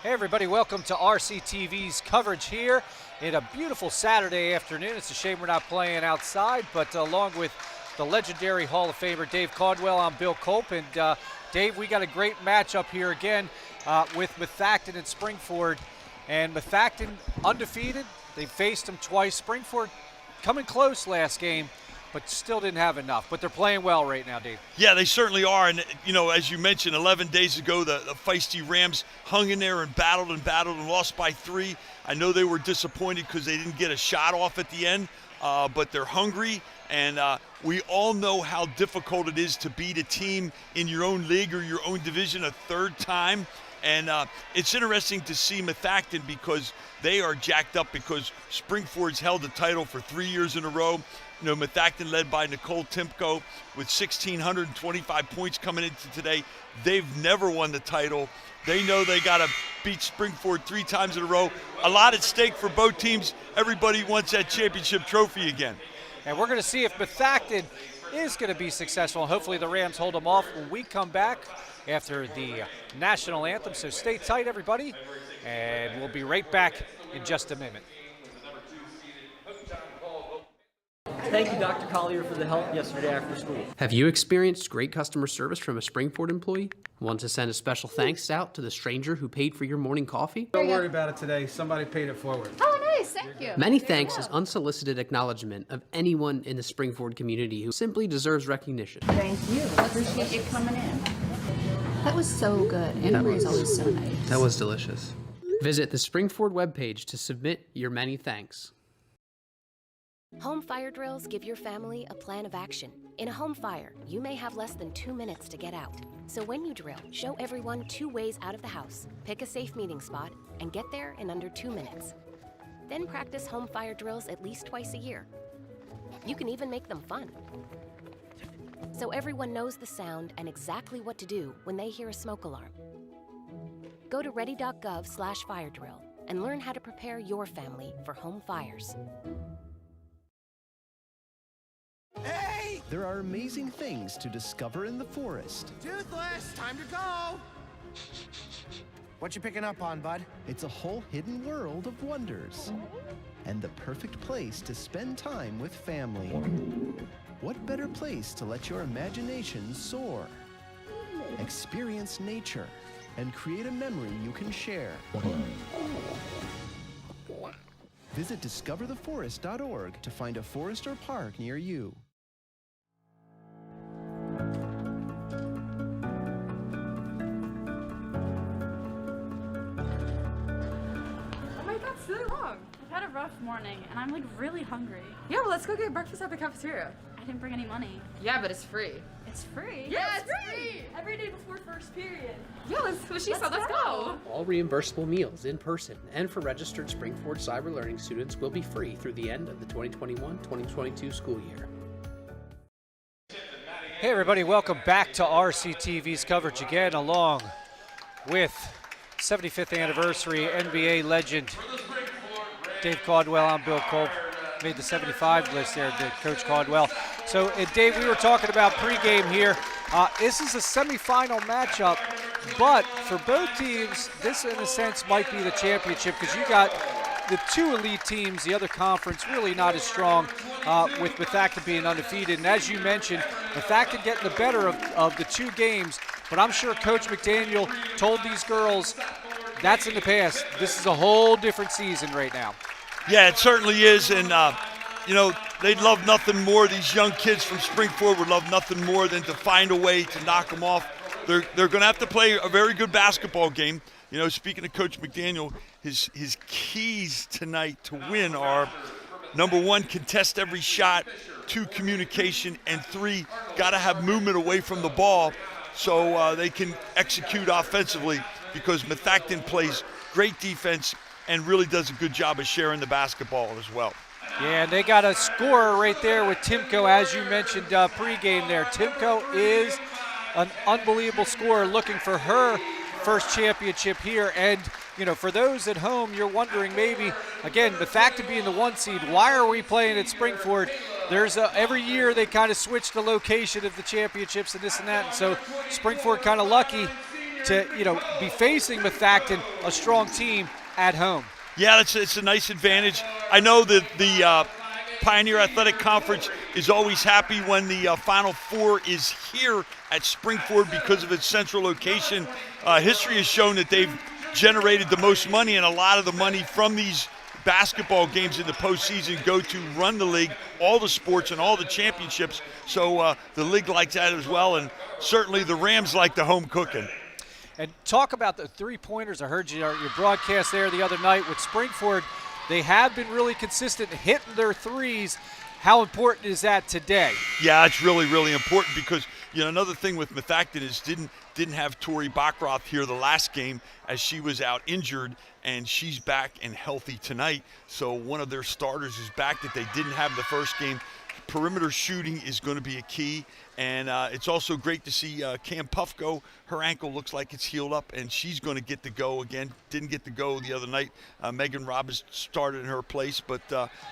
Hey everybody, welcome to RCTV's coverage here in a beautiful Saturday afternoon. It's a shame we're not playing outside, but along with the legendary Hall of Famer Dave Caldwell, I'm Bill Culp. And Dave, we got a great matchup here again with Methacton and Springford. And Methacton undefeated. They faced them twice. Springford coming close last game, but still didn't have enough. But they're playing well right now, Dave. Yeah, they certainly are. And, you know, as you mentioned, 11 days ago, the feisty Rams hung in there and battled and lost by 3. I know they were disappointed because they didn't get a shot off at the end, but they're hungry. And we all know how difficult it is to beat a team in your own league or your own division a third time. And it's interesting to see Methacton because they are jacked up because Springford's held the title for 3 years in a row. You know, Methacton led by Nicole Timko with 1,625 points coming into today. They've never won the title. They know they got to beat Springford 3 times in a row. A lot at stake for both teams. Everybody wants that championship trophy again. And we're going to see if Methacton is going to be successful. Hopefully the Rams hold them off when we come back after the national anthem. So stay tight, everybody, and we'll be right back in just a minute. Thank you, Dr. Collier, for the help yesterday after school. Have you experienced great customer service from a Springford employee? Want to send a special thanks out to the stranger who paid for your morning coffee? Don't worry about it today. Somebody paid it forward. Oh, nice. Thank you. Many thanks is unsolicited acknowledgement of anyone in the Springford community who simply deserves recognition. Thank you. Appreciate you coming in. That was so good. Anne-Marie's always so nice. That was delicious. Visit the Springford webpage to submit your many thanks. Home fire drills give your family a plan of action. In a home fire, you may have less than 2 minutes to get out. So when you drill, show everyone 2 ways out of the house, pick a safe meeting spot, and get there in under 2 minutes. Then practice home fire drills at least twice a year. You can even make them fun. So everyone knows the sound and exactly what to do when they hear a smoke alarm. Go to ready.gov/fire drill and learn how to prepare your family for home fires. Hey! There are amazing things to discover in the forest. Toothless, time to go! What you picking up on, bud? It's a whole hidden world of wonders. And the perfect place to spend time with family. What better place to let your imagination soar? Experience nature and create a memory you can share. Visit discovertheforest.org to find a forest or park near you. I've had a rough morning, and I'm like really hungry. Yeah, well, let's go get breakfast at the cafeteria. I didn't bring any money. Yeah, but it's free. It's free? Yeah, it's free! Every day before first period. Yeah, that's what she said. Let's go! All reimbursable meals in person and for registered Springford Cyber Learning students will be free through the end of the 2021-2022 school year. Hey everybody, welcome back to RCTV's coverage again, along with 75th anniversary NBA legend Dave Caldwell. I'm Bill Culp. Made the 75 list there, did Coach Caldwell. So, Dave, we were talking about pregame here. This is a semifinal matchup, but for both teams, this in a sense might be the championship because you got the 2 elite teams, the other conference really not as strong, with Methacton being undefeated. And as you mentioned, Methacton getting the better of the 2 games, but I'm sure Coach McDaniel told these girls that's in the past. This is a whole different season right now. Yeah, it certainly is. And, you know, they'd love nothing more. These young kids from Springford would love nothing more than to find a way to knock them off. They're going to have to play a very good basketball game. You know, speaking of Coach McDaniel, his keys tonight to win are, number 1, contest every shot, 2, communication, and 3, got to have movement away from the ball so they can execute offensively, because Methacton plays great defense and really does a good job of sharing the basketball as well. Yeah, and they got a scorer right there with Timko, as you mentioned pregame there. Timko is an unbelievable scorer, looking for her first championship here. And, you know, for those at home, you're wondering maybe, again, Methacton being the 1 seed, why are we playing at Springford? There's every year they kind of switch the location of the championships and this and that. And so Springford kind of lucky to, be facing Methacton, a strong team at home. Yeah, it's a nice advantage. I know that the Pioneer Athletic Conference is always happy when the Final Four is here at Springford because of its central location. History has shown that they've generated the most money, and a lot of the money from these basketball games in the postseason go to run the league, all the sports and all the championships. So the league likes that as well, and certainly the Rams like the home cooking. And talk about the three-pointers. I heard your broadcast there the other night with Springford. They have been really consistent hitting their threes. How important is that today? Yeah, it's really, really important because, another thing with Methacton is didn't have Tori Bachroth here the last game as she was out injured, and she's back and healthy tonight. So one of their starters is back that they didn't have the first game. Perimeter shooting is going to be a key, and it's also great to see Cam Puffco. Her ankle looks like it's healed up, and she's going to get the go again. Didn't get the go the other night. Megan Robbins started in her place, but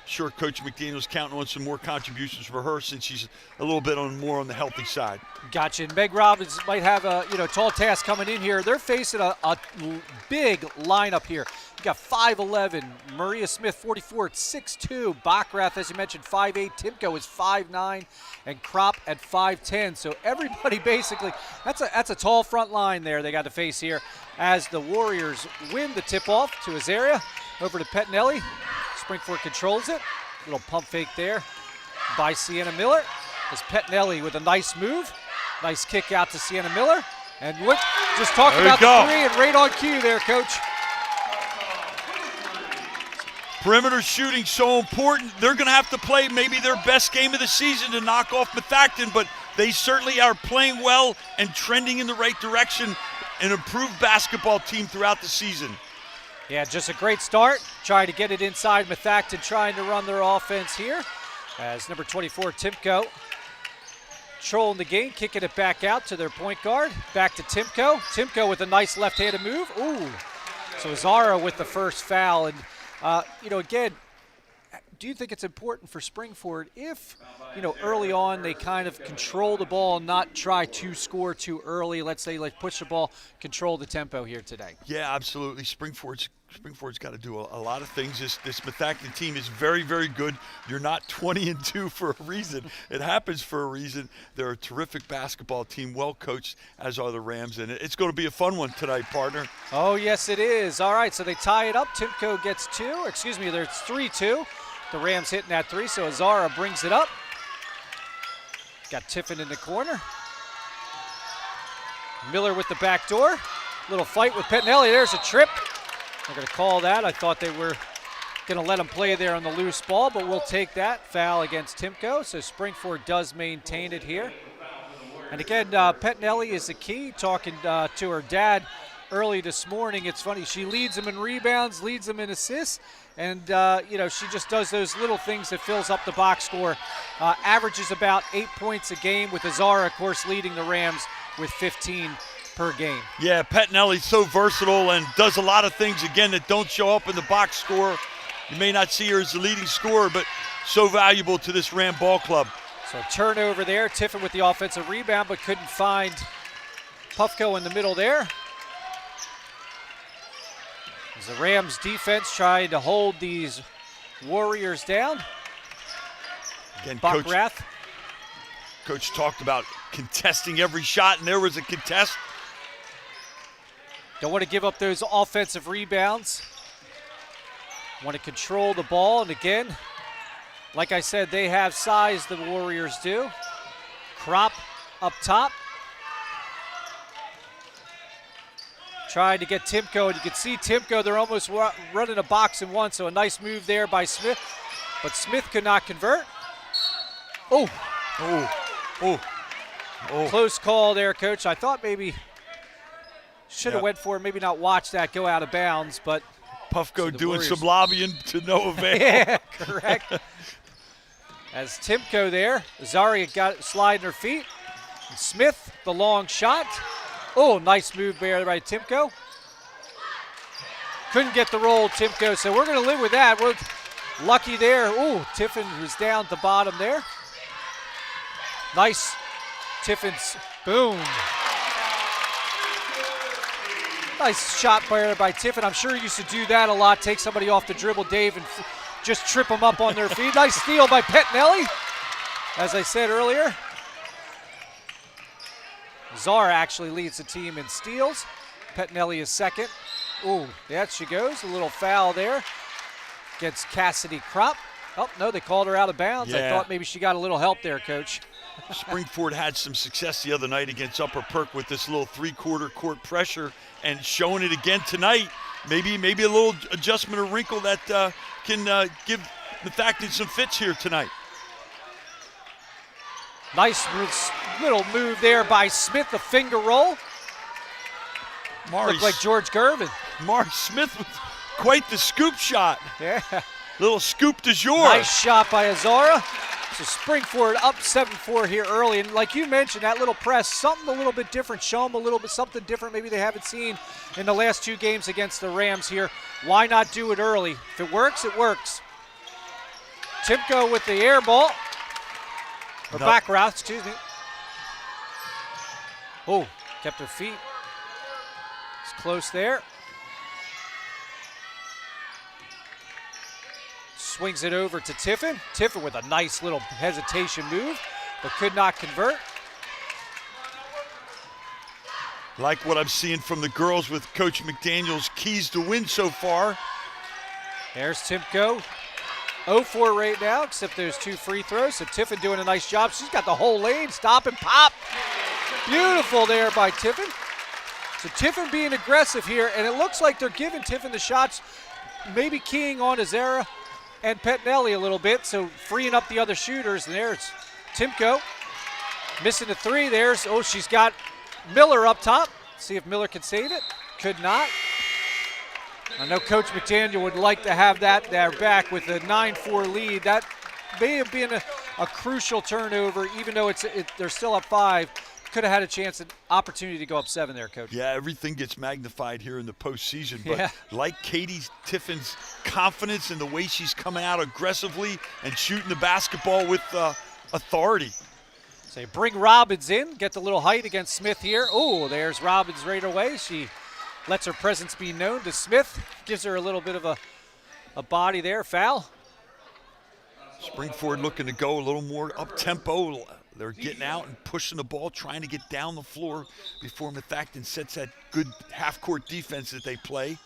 sure, Coach McDaniel's counting on some more contributions for her since she's a little bit more on the healthy side. Gotcha. And Meg Robbins might have a tall task coming in here. They're facing a big lineup here. You got 5'11", Maria Smith 44 at 6'2", Bachrath, as you mentioned, 5'8", Timko is 5'9", and Kropp at 5'10". So everybody basically, that's a tall front line there they got to face here as the Warriors win the tip-off to Azaria. Over to Pettinelli. Springford controls it. Little pump fake there by Sienna Miller. As Pettinelli with a nice move. Nice kick out to Sienna Miller. And look, just talk about the three and right on cue there, Coach. Perimeter shooting so important. They're going to have to play maybe their best game of the season to knock off Methacton, but they certainly are playing well and trending in the right direction, an improved basketball team throughout the season. Yeah, just a great start. Trying to get it inside Methacton, trying to run their offense here. As number 24, Timko, trolling the game, kicking it back out to their point guard. Back to Timko. Timko with a nice left-handed move. Ooh. So Zara with the first foul. And again, do you think it's important for Springford if, early on they kind of control the ball and not try to score too early? Let's say, push the ball, control the tempo here today. Yeah, absolutely. Springford's got to do a lot of things. This Methacton team is very, very good. You're not 20-2 for a reason. It happens for a reason. They're a terrific basketball team, well coached, as are the Rams, and it's going to be a fun one tonight, partner. Oh, yes, it is. All right, so they tie it up. Timko gets two. Excuse me, there's 3-2. The Rams hitting that three, so Azara brings it up. Got Tiffin in the corner. Miller with the back door. Little fight with Pettinelli. There's a trip. They're going to call that. I thought they were going to let him play there on the loose ball, but we'll take that. Foul against Timko, so Springford does maintain it here. And again, Pettinelli is the key. Talking to her dad early this morning, it's funny. She leads them in rebounds, leads them in assists, and, she just does those little things that fills up the box score. Averages about 8 points a game, with Azara, of course, leading the Rams with 15 per game. Yeah, Pettinelli's so versatile and does a lot of things, again, that don't show up in the box score. You may not see her as the leading scorer, but so valuable to this Ram ball club. So turnover there. Tiffin with the offensive rebound, but couldn't find Puffco in the middle there. As the Rams defense trying to hold these Warriors down. Again, Bachrath. Coach talked about contesting every shot, and there was a contest. Don't want to give up those offensive rebounds. Want to control the ball, and again, like I said, they have size, the Warriors do. Kropp up top. Trying to get Timko, and you can see Timko, they're almost running a box in one, so a nice move there by Smith, but Smith could not convert. Oh. Close call there, Coach. I thought maybe should have went for it, maybe not watch that go out of bounds, but Puffco doing some lobbying to no avail. Yeah, correct. As Timko there, Zaria got it sliding her feet. And Smith, the long shot. Oh, nice move there by Timko. Couldn't get the roll, Timko, so we're going to live with that. We're lucky there. Oh, Tiffin was down at the bottom there. Nice. Tiffin's boom. Nice shot by Tiffin. I'm sure he used to do that a lot, take somebody off the dribble, Dave, and just trip them up on their feet. Nice steal by Pettinelli, as I said earlier. Zara actually leads the team in steals. Pettinelli is second. Ooh, there she goes. A little foul there against Cassidy Kropp. Oh, no, they called her out of bounds. Yeah. I thought maybe she got a little help there, Coach. Springford had some success the other night against Upper Perk with this little three-quarter court pressure, and showing it again tonight. Maybe a little adjustment or wrinkle that can give Methacton some fits here tonight. Nice little move there by Smith, the finger roll. Looked like George Gervin. Mari Smith with quite the scoop shot. Yeah. Little scoop du jour. Nice shot by Azara. So Springford up 7-4 here early. And like you mentioned, that little press, something a little bit different. Show them a little bit something different maybe they haven't seen in the last two games against the Rams here. Why not do it early? If it works, it works. Timko with the air ball. Or back route, excuse me. Oh, kept her feet. It's close there. Swings it over to Tiffin. Tiffin with a nice little hesitation move, but could not convert. Like what I'm seeing from the girls with Coach McDaniel's keys to win so far. There's Timko. 0-4 right now, except there's two free throws. So Tiffin doing a nice job. She's got the whole lane. Stop and pop. Beautiful there by Tiffin. So Tiffin being aggressive here, and it looks like they're giving Tiffin the shots, maybe keying on Azara and Pettinelli a little bit, so freeing up the other shooters. And there's Timko missing the three. She's got Miller up top. See if Miller can save it. Could not. I know Coach McDaniel would like to have that there back with a 9-4 lead. That may have been a crucial turnover, even though they're still up 5. Could have had a chance, an opportunity to go up 7 there, Coach. Yeah, everything gets magnified here in the postseason. But like Katie Tiffin's confidence in the way she's coming out aggressively and shooting the basketball with authority. So you bring Robbins in, get the little height against Smith here. Oh, there's Robbins right away. She lets her presence be known to Smith. Gives her a little bit of a body there. Foul. Springford looking to go a little more up-tempo. They're getting out and pushing the ball, trying to get down the floor before Methacton sets that good half-court defense that they play.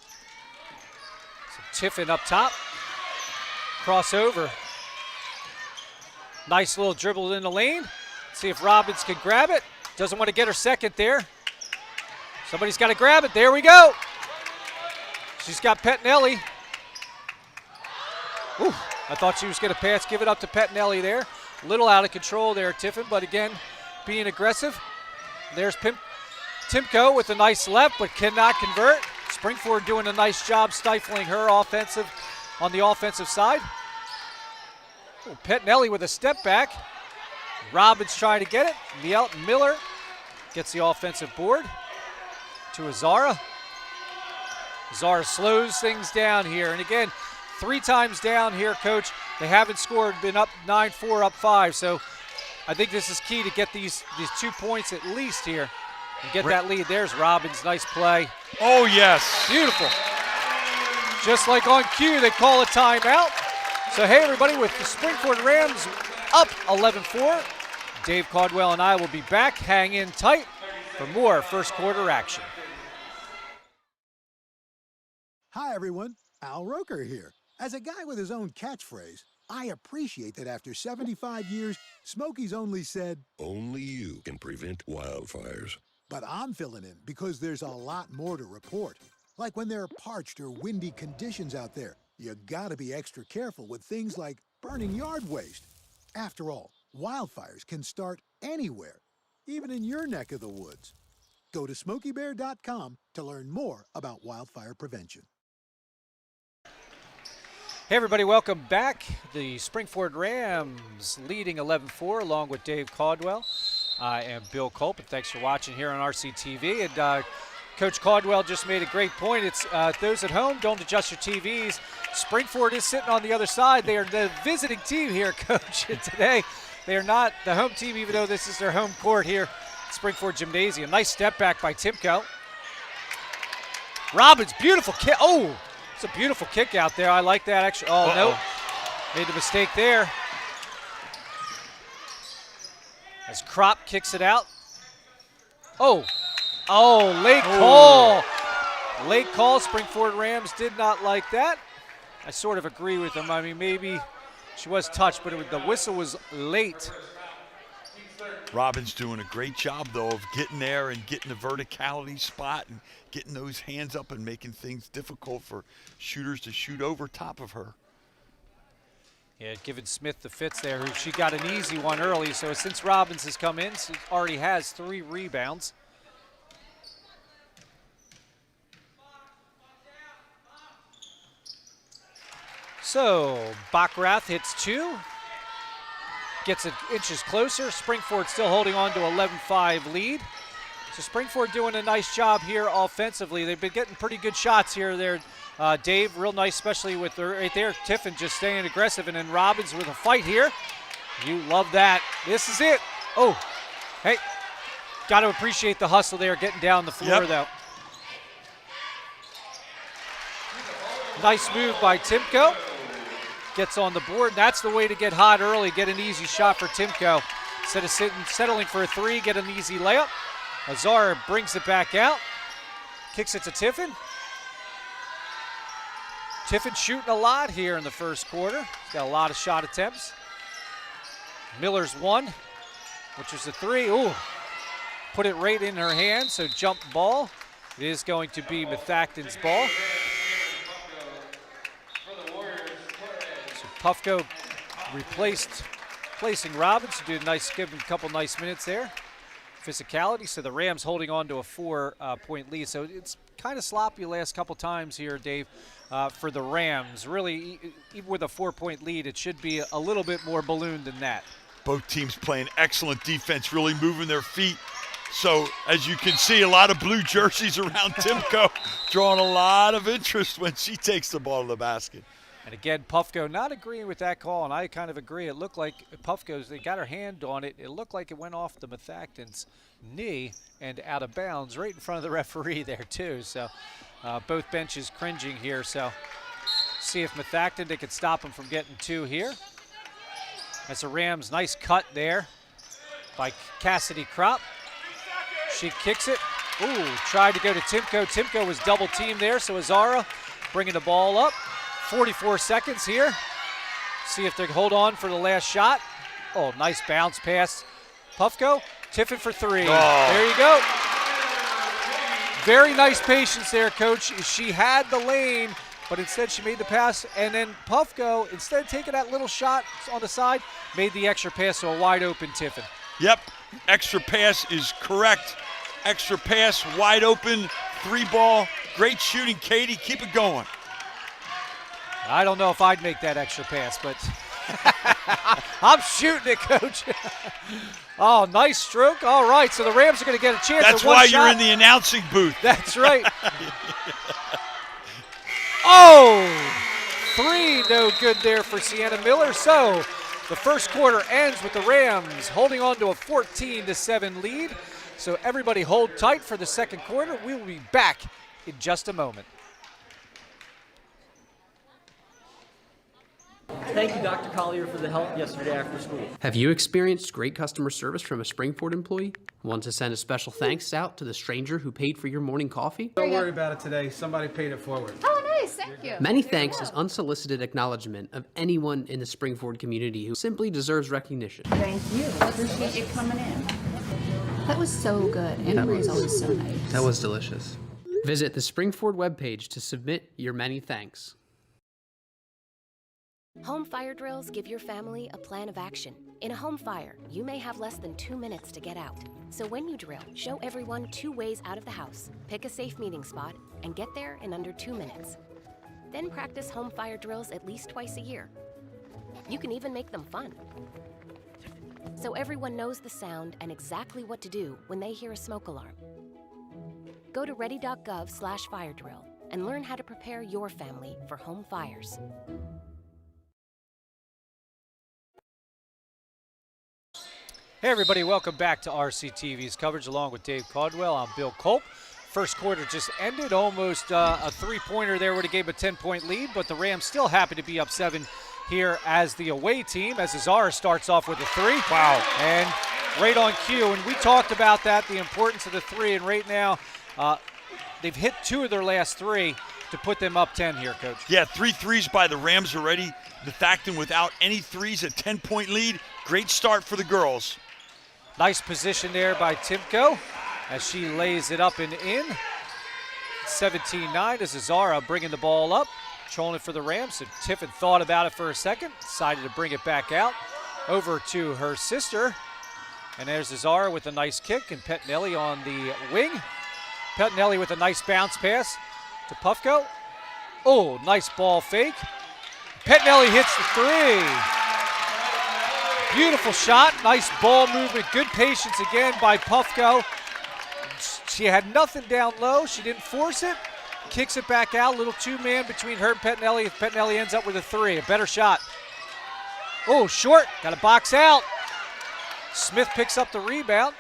So Tiffin up top. Crossover. Nice little dribble in the lane. See if Robbins can grab it. Doesn't want to get her second there. Somebody's got to grab it. There we go. She's got Pettinelli. Ooh, I thought she was going to pass. Give it up to Pettinelli there. A little out of control there, Tiffin, but again, being aggressive. There's Timko with a nice left, but cannot convert. Springford doing a nice job stifling her on the offensive side. Oh, Pettinelli with a step back. Robbins trying to get it. Miller gets the offensive board to Azara. Azara slows things down here. And again, 3 times down here, Coach. They haven't scored, been up 9-4, up 5. So I think this is key to get these 2 points at least here and get that lead. There's Robbins, nice play. Oh, yes. Beautiful. Just like on cue, they call a timeout. So hey, everybody, with the Springford Rams up 11-4, Dave Caldwell and I will be back. Hang in tight for more first quarter action. Hi, everyone. Al Roker here. As a guy with his own catchphrase, I appreciate that after 75 years, Smokey's only said, "Only you can prevent wildfires." But I'm filling in because there's a lot more to report. Like when there are parched or windy conditions out there, you gotta be extra careful with things like burning yard waste. After all, wildfires can start anywhere, even in your neck of the woods. Go to SmokeyBear.com to learn more about wildfire prevention. Hey everybody, welcome back. The Springford Rams leading 11-4 along with Dave Caldwell. I am Bill Culp, and thanks for watching here on RCTV. And Coach Caldwell just made a great point. It's those at home, don't adjust your TVs. Springford is sitting on the other side. They are the visiting team here, Coach, today. They are not the home team, even though this is their home court here at Springford Gymnasium. Nice step back by Timko. Robbins, beautiful kick. Oh, it's a beautiful kick out there. I like that. Actually, oh, no. Made the mistake there. As Kropp kicks it out. Oh, late call. Late call. Springford Rams did not like that. I sort of agree with them. I mean, maybe she was touched, but the whistle was late. Robbins doing a great job, though, of getting there and getting the verticality spot and getting those hands up and making things difficult for shooters to shoot over top of her. Yeah, giving Smith the fits there. She got an easy one early, so since Robbins has come in, she already has 3 rebounds. So, Backrath hits 2. Gets it inches closer. Springford still holding on to 11-5 lead. So Springford doing a nice job here offensively. They've been getting pretty good shots here. There, Dave, real nice, especially with right there. Tiffin just staying aggressive, and then Robbins with a fight here. You love that. This is it. Oh, hey, got to appreciate the hustle there, getting down the floor though. Nice move by Timko. Gets on the board. That's the way to get hot early. Get an easy shot for Timko. Instead of settling for a 3, get an easy layup. Azar brings it back out. Kicks it to Tiffin. Tiffin shooting a lot here in the first quarter. He's got a lot of shot attempts. Miller's 1, which is a 3. Ooh, put it right in her hand, so jump ball. It is going to be Methacton's ball. Puffco replacing Robbins, who did a nice, give him a couple nice minutes there. Physicality, so the Rams holding on to a 4-point lead. So it's kind of sloppy the last couple times here, Dave, for the Rams. Really, even with a 4-point lead, it should be a little bit more ballooned than that. Both teams playing excellent defense, really moving their feet. So, as you can see, a lot of blue jerseys around Timko, drawing a lot of interest when she takes the ball to the basket. And again, Puffco not agreeing with that call, and I kind of agree. It looked like Puffco's, they got her hand on it. It looked like it went off the Methacton's knee and out of bounds right in front of the referee there too. So both benches cringing here. So see if Methacton, they could stop them from getting 2 here. That's a Rams nice cut there by Cassidy Kropp. She kicks it. Ooh, tried to go to Timko. Timko was double teamed there, so Azara bringing the ball up. 44 seconds here. See if they hold on for the last shot. Oh, nice bounce pass. Puffco, Tiffin for 3. There you go. Very nice patience there, Coach. She had the lane, but instead she made the pass. And then Puffco, instead of taking that little shot on the side, made the extra pass to a wide open Tiffin. Yep, extra pass is correct. Extra pass, wide open, 3-ball. Great shooting, Katie. Keep it going. I don't know if I'd make that extra pass, but I'm shooting it, Coach. Oh, nice stroke. All right, so the Rams are going to get a chance. That's why you're in the announcing booth. That's right. Oh, 3, no good there for Sienna Miller. So the first quarter ends with the Rams holding on to a 14-7 lead. So everybody hold tight for the second quarter. We will be back in just a moment. Thank you, Dr. Collier, for the help yesterday after school. Have you experienced great customer service from a Springford employee? Want to send a special thanks out to the stranger who paid for your morning coffee? Don't worry about it today. Somebody paid it forward. Oh, nice. Thank you. Many thanks is unsolicited acknowledgement of anyone in the Springford community who simply deserves recognition. Thank you. Appreciate you coming in. That was so good. Emery's always so nice. That was delicious. Visit the Springford webpage to submit your many thanks. Home fire drills give your family a plan of action. In a home fire, you may have less than 2 minutes to get out. So when you drill, show everyone 2 ways out of the house, pick a safe meeting spot, and get there in under 2 minutes. Then practice home fire drills at least twice a year. You can even make them fun. So everyone knows the sound and exactly what to do when they hear a smoke alarm. Go to ready.gov/fire drill and learn how to prepare your family for home fires. Hey everybody, welcome back to RCTV's coverage along with Dave Caldwell. I'm Bill Culp. First quarter just ended, almost a three-pointer there would have gave a 10-point lead, but the Rams still happy to be up 7 here as the away team, as Azara starts off with a 3. Wow. And right on cue, and we talked about that, the importance of the 3, and right now they've hit 2 of their last 3 to put them up 10 here, Coach. Yeah, 3 threes by the Rams already. Methacton without any threes, a 10-point lead. Great start for the girls. Nice position there by Timko as she lays it up and in. 17-9 as Azara bringing the ball up, controlling it for the Rams. So Tiffin thought about it for a second, decided to bring it back out over to her sister. And there's Azara with a nice kick, and Pettinelli on the wing. Pettinelli with a nice bounce pass to Puffko. Oh, nice ball fake. Pettinelli hits the 3. Beautiful shot, nice ball movement, good patience again by Puffko. She had nothing down low. She didn't force it. Kicks it back out. Little two-man between her and Pettinelli. Pettinelli ends up with a 3. A better shot. Oh, short. Got to box out. Smith picks up the rebound.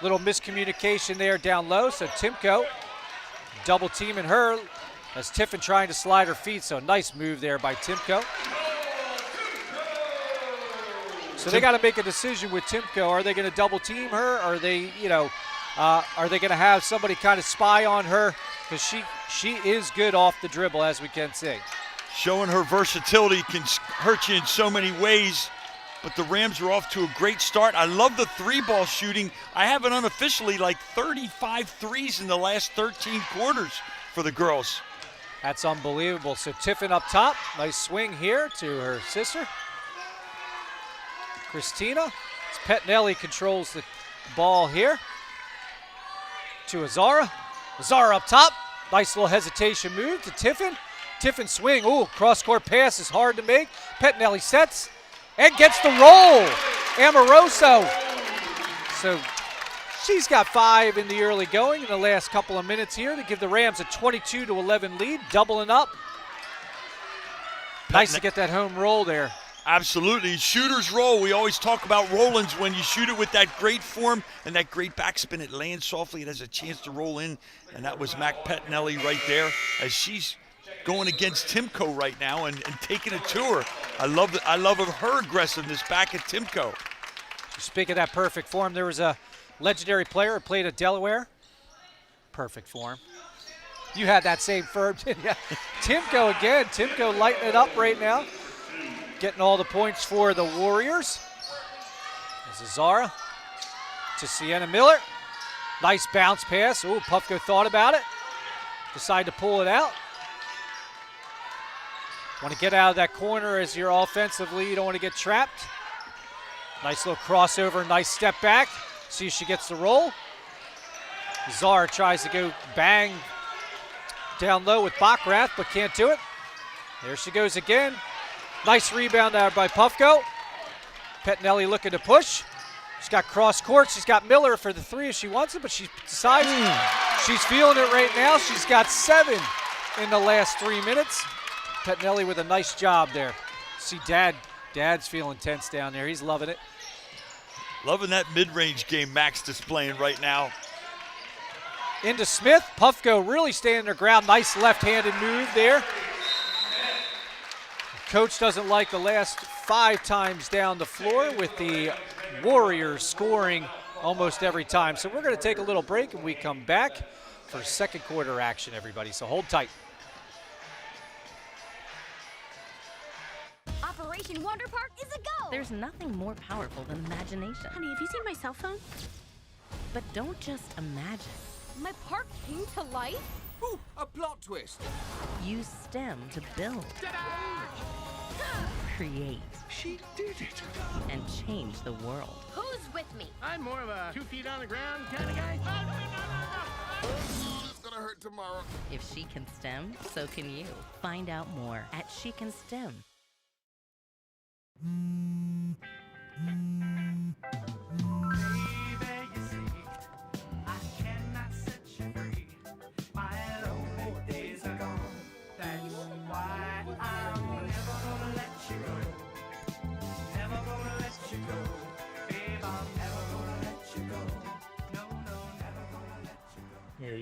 Little miscommunication there down low. So Timko double teaming her as Tiffin trying to slide her feet. So nice move there by Timko. So they got to make a decision with Timko. Are they going to double team her? Are they, are they going to have somebody kind of spy on her? Because she is good off the dribble, as we can see. Showing her versatility can hurt you in so many ways, but the Rams are off to a great start. I love the 3-ball shooting. I have it unofficially like 35 threes in the last 13 quarters for the girls. That's unbelievable. So Tiffin up top. Nice swing here to her sister. Christina. Pettinelli controls the ball here to Azara. Azara up top. Nice little hesitation move to Tiffin. Tiffin swing. Ooh, cross-court pass is hard to make. Pettinelli sets and gets the roll. Amoroso. So she's got 5 in the early going in the last couple of minutes here to give the Rams a 22-11 lead, doubling up. Nice to get that home roll there. Absolutely. Shooter's roll. We always talk about roll-ins when you shoot it with that great form and that great backspin. It lands softly. It has a chance to roll in, and that was Mac Pettinelli right there as she's going against Timko right now and taking it to her. I love her aggressiveness back at Timko. Speaking of that perfect form, there was a legendary player who played at Delaware. Perfect form. You had that same firm, didn't you? Timko again. Timko lighting it up right now. Getting all the points for the Warriors. This is Zara to Sienna Miller. Nice bounce pass. Ooh, Puffko thought about it. Decided to pull it out. Want to get out of that corner as your offensively. You don't want to get trapped. Nice little crossover, nice step back. See if she gets the roll. Zara tries to go bang down low with Backrath, but can't do it. There she goes again. Nice rebound there by Puffko. Pettinelli looking to push. She's got cross court. She's got Miller for the 3 if she wants it, but she decides she's feeling it right now. She's got 7 in the last 3 minutes. Pettinelli with a nice job there. See Dad's feeling tense down there. He's loving it. Loving that mid-range game Mac's displaying right now. Into Smith. Puffko really standing their ground. Nice left-handed move there. Coach doesn't like the last 5 times down the floor with the Warriors scoring almost every time. So we're going to take a little break and we come back for second quarter action, everybody. So hold tight. Operation Wonder Park is a go! There's nothing more powerful than imagination. Honey, have you seen my cell phone? But don't just imagine. My park came to life? Ooh, a plot twist. Use STEM to build, create, She did it. and change the world. Who's with me? I'm more of a 2 feet on the ground kind of guy. It's gonna hurt tomorrow. If she can STEM, so can you. Find out more at She Can STEM.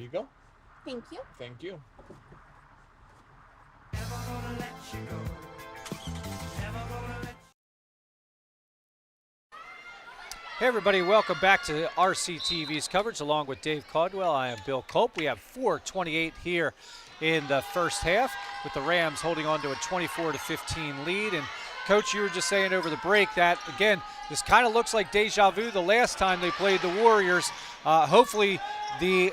you go. Thank you. Thank you. Hey everybody, welcome back to RCTV's coverage along with Dave Caldwell. I am Bill Culp. We have 4:28 here in the first half with the Rams holding on to a 24-15 lead. And Coach, you were just saying over the break that, again, this kind of looks like deja vu the last time they played the Warriors. Hopefully the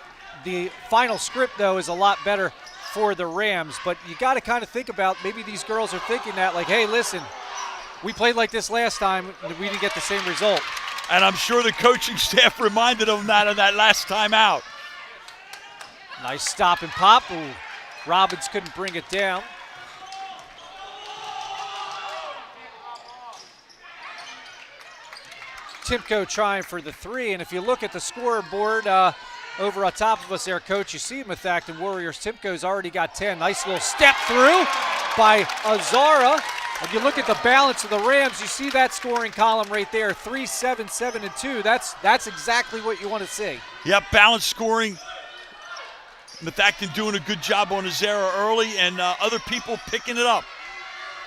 final script, though, is a lot better for the Rams. But you got to kind of think about, maybe these girls are thinking that, like, hey, listen, we played like this last time and we didn't get the same result. And I'm sure the coaching staff reminded them that on that last time out. Nice stop and pop. Ooh, Robbins couldn't bring it down. Timko trying for the three, and if you look at the scoreboard over on top of us there, Coach, you see Methacton Warriors. Timko's already got 10. Nice little step through by Azara. If you look at the balance of the Rams, you see that scoring column right there, 3, 7, 7, and 2. That's exactly what you want to see. Yep, balanced scoring. Methacton doing a good job on Azara early, and other people picking it up.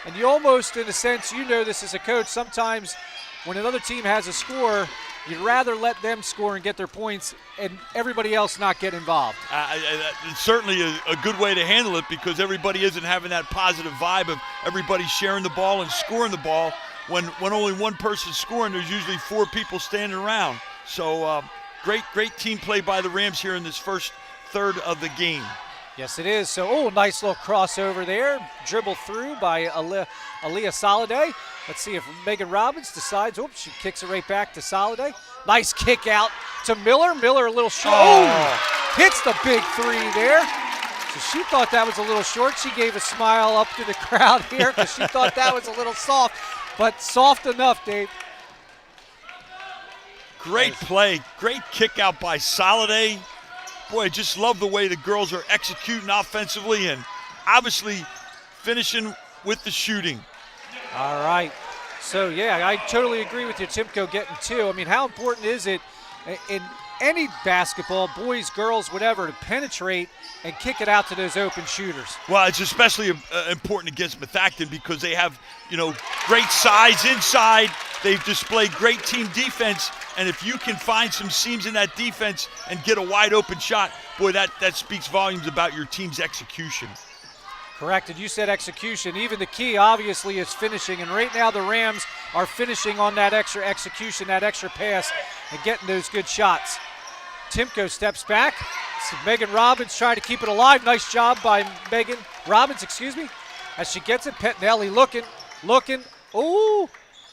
And you almost, in a sense, you know this as a coach, sometimes when another team has a score, you'd rather let them score and get their points and everybody else not get involved. It's certainly a good way to handle it, because everybody isn't having that positive vibe of everybody sharing the ball and scoring the ball. When only one person's scoring, there's usually 4 people standing around. So great team play by the Rams here in this first third of the game. Yes, it is. So, nice little crossover there. Dribble through by Aaliyah Soliday. Let's see if Megan Robbins decides. Oops, she kicks it right back to Soliday. Nice kick out to Miller. Miller a little short. Hits the big three there. So she thought that was a little short. She gave a smile up to the crowd here because she thought that was a little soft, but soft enough, Dave. Great play. Great kick out by Soliday. Boy, I just love the way the girls are executing offensively and obviously finishing with the shooting. All right. So, yeah, I totally agree with you, Timko, getting 2. I mean, how important is it in any basketball, boys, girls, whatever, to penetrate and kick it out to those open shooters? Well, it's especially important against Methacton because they have, great size inside. They've displayed great team defense, and if you can find some seams in that defense and get a wide open shot, boy, that speaks volumes about your team's execution. Correct, and you said execution. Even the key, obviously, is finishing, and right now the Rams are finishing on that extra execution, that extra pass, and getting those good shots. Timko steps back. So Megan Robbins trying to keep it alive. Nice job by Megan Robbins, as she gets it. Pettinelli looking. Ooh.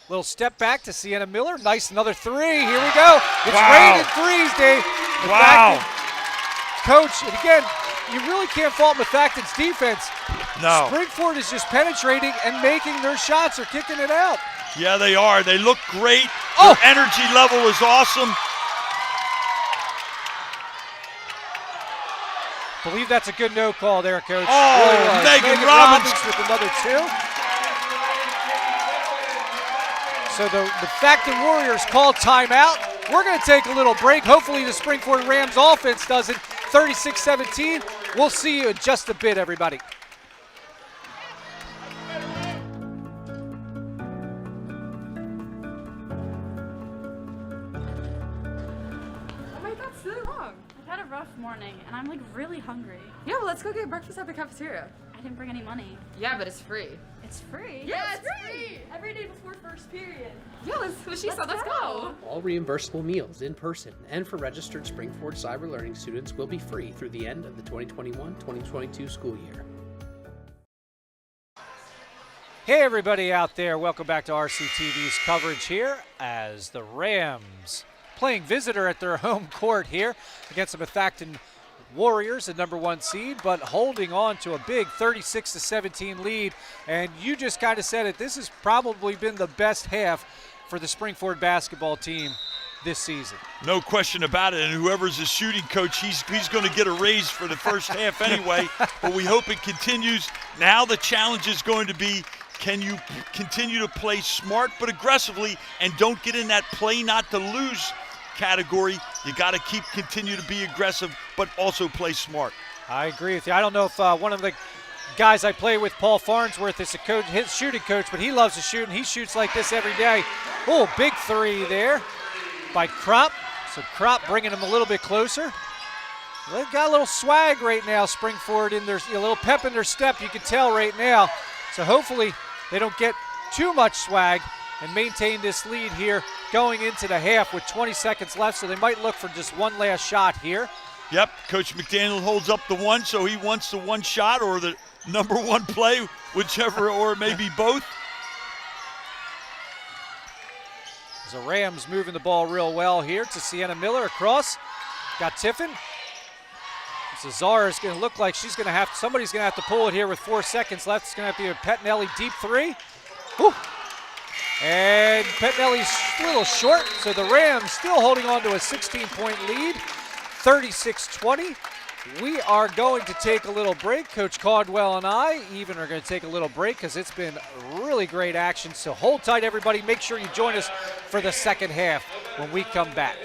Little step back to Sienna Miller. Nice, another 3. Here we go. It's raining threes, Dave. Wow. Coach, and again, you really can't fault Methacton's defense. No. Springford is just penetrating and making their shots or kicking it out. Yeah, they are. They look great. Their energy level is awesome. Believe that's a good no call there, Coach. Oh, really Megan Robbins with another 2. So the Methacton Warriors call timeout. We're going to take a little break. Hopefully the Springford Rams offense doesn't. 36-17. We'll see you in just a bit, everybody. Oh my God, so long. I've had a rough morning, and I'm like really hungry. Yeah, well, let's go get breakfast at the cafeteria. I didn't bring any money. Yeah, but it's free. It's free? Yeah, it's free. Every day before first period. Yeah, let's go. All reimbursable meals in person and for registered Springford Cyber Learning students will be free through the end of the 2021-2022 school year. Hey everybody out there, welcome back to RCTV's coverage here as the Rams playing visitor at their home court here against the Methacton Warriors, the #1 seed, but holding on to a big 36-17 lead. And you just kind of said it, this has probably been the best half for the Springford basketball team this season. No question about it, and whoever's the shooting coach, he's going to get a raise for the first half anyway, but we hope it continues. Now the challenge is going to be, can you continue to play smart but aggressively and don't get in that play not to lose category? You got to continue to be aggressive, but but also play smart. I agree with you. I don't know if one of the guys I play with, Paul Farnsworth, is a coach, his shooting coach, but he loves to shoot, and he shoots like this every day. Oh, big three there by Kropp. So Kropp bringing him a little bit closer. They've got a little swag right now, Springford, in their a little pep in their step, you can tell right now. So hopefully they don't get too much swag and maintain this lead here going into the half with 20 seconds left, so they might look for just one last shot here. Yep, Coach McDaniel holds up the one, so he wants the one shot or the number one play, whichever, or maybe both. The Rams moving the ball real well here to Sienna Miller across. Got Tiffin. Cesar is going to look like somebody's going to have to pull it here with 4 seconds left. It's going to have to be a Pettinelli deep three. Whew. And Pettinelli's a little short, so the Rams still holding on to a 16-point lead, 36-20. We are going to take a little break. Coach Caldwell and I even are going to take a little break because it's been really great action. So hold tight, everybody. Make sure you join us for the second half when we come back.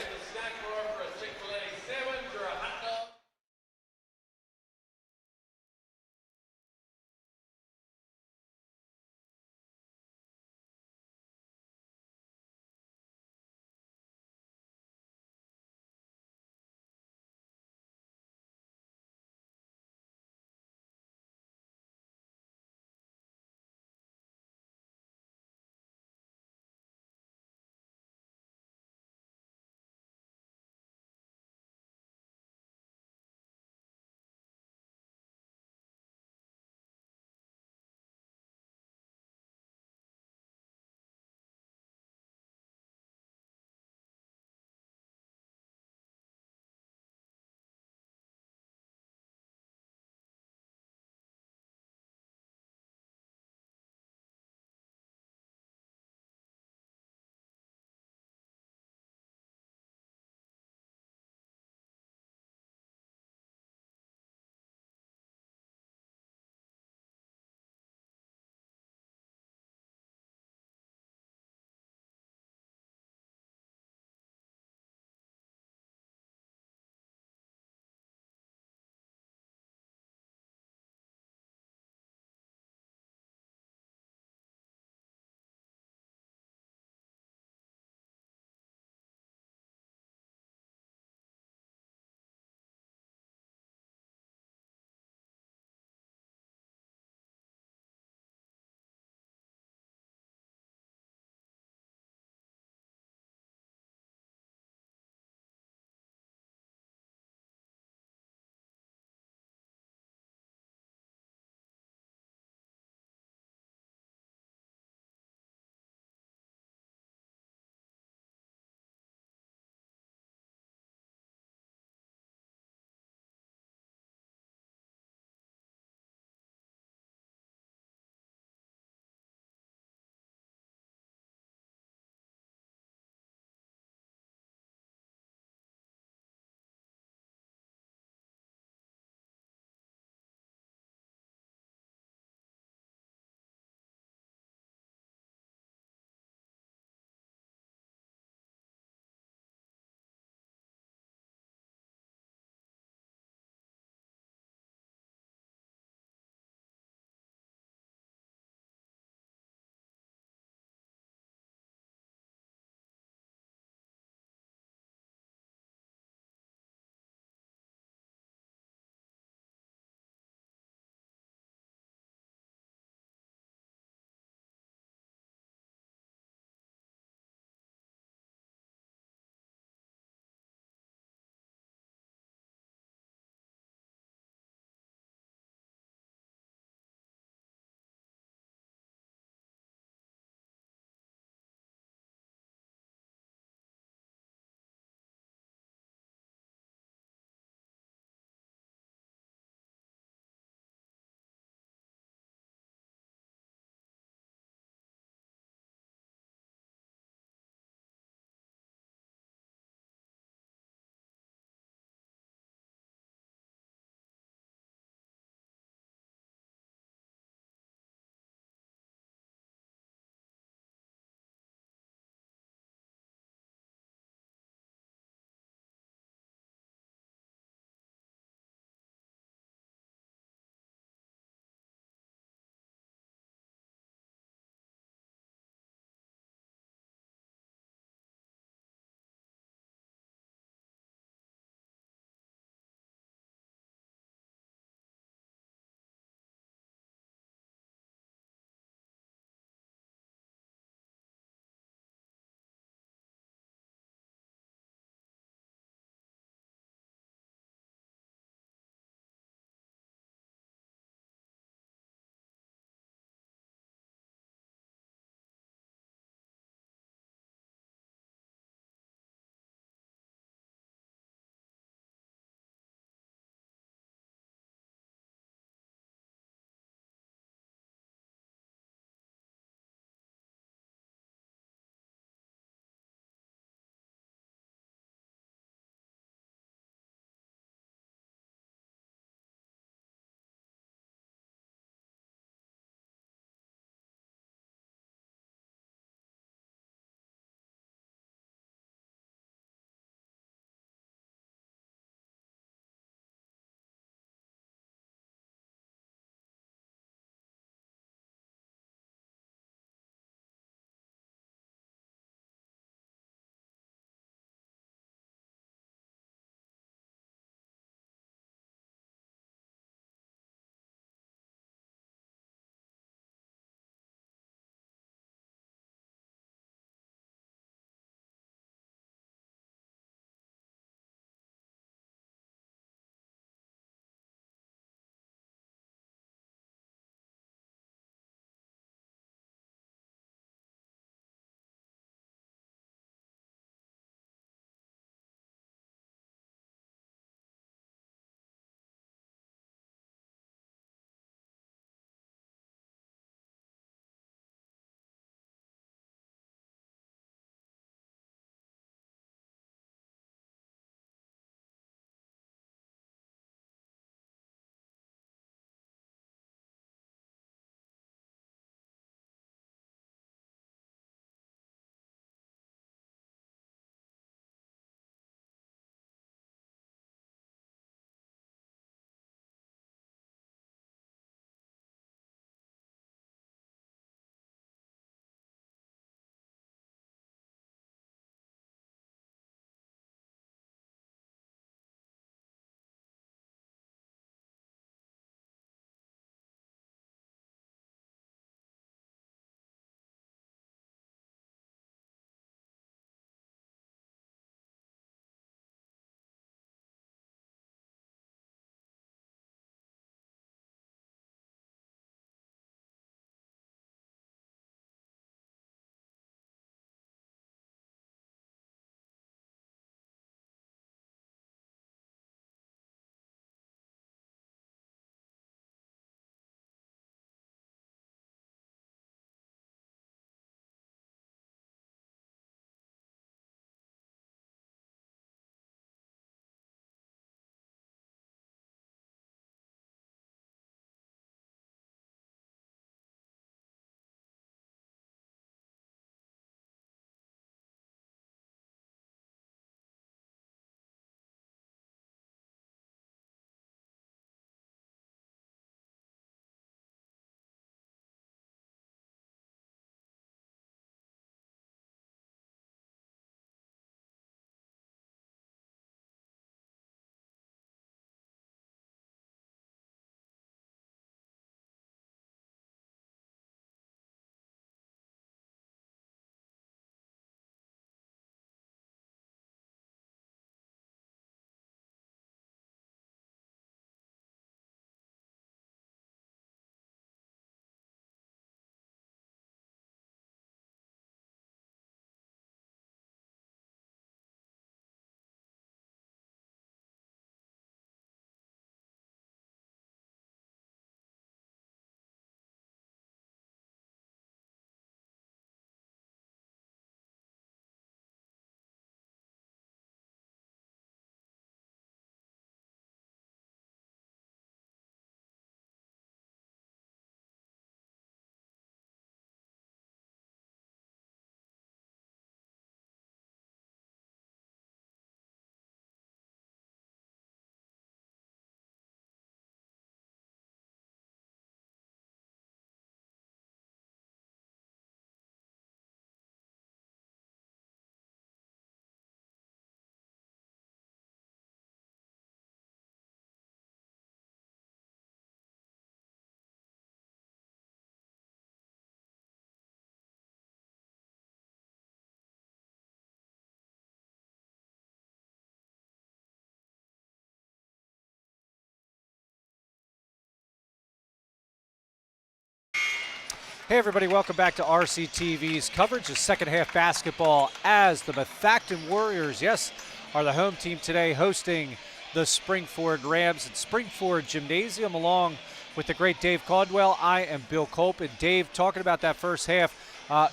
Hey everybody, welcome back to RCTV's coverage of second half basketball as the Methacton Warriors, yes, are the home team today hosting the Springford Rams at Springford Gymnasium along with the great Dave Caldwell. I am Bill Culp, and Dave, talking about that first half,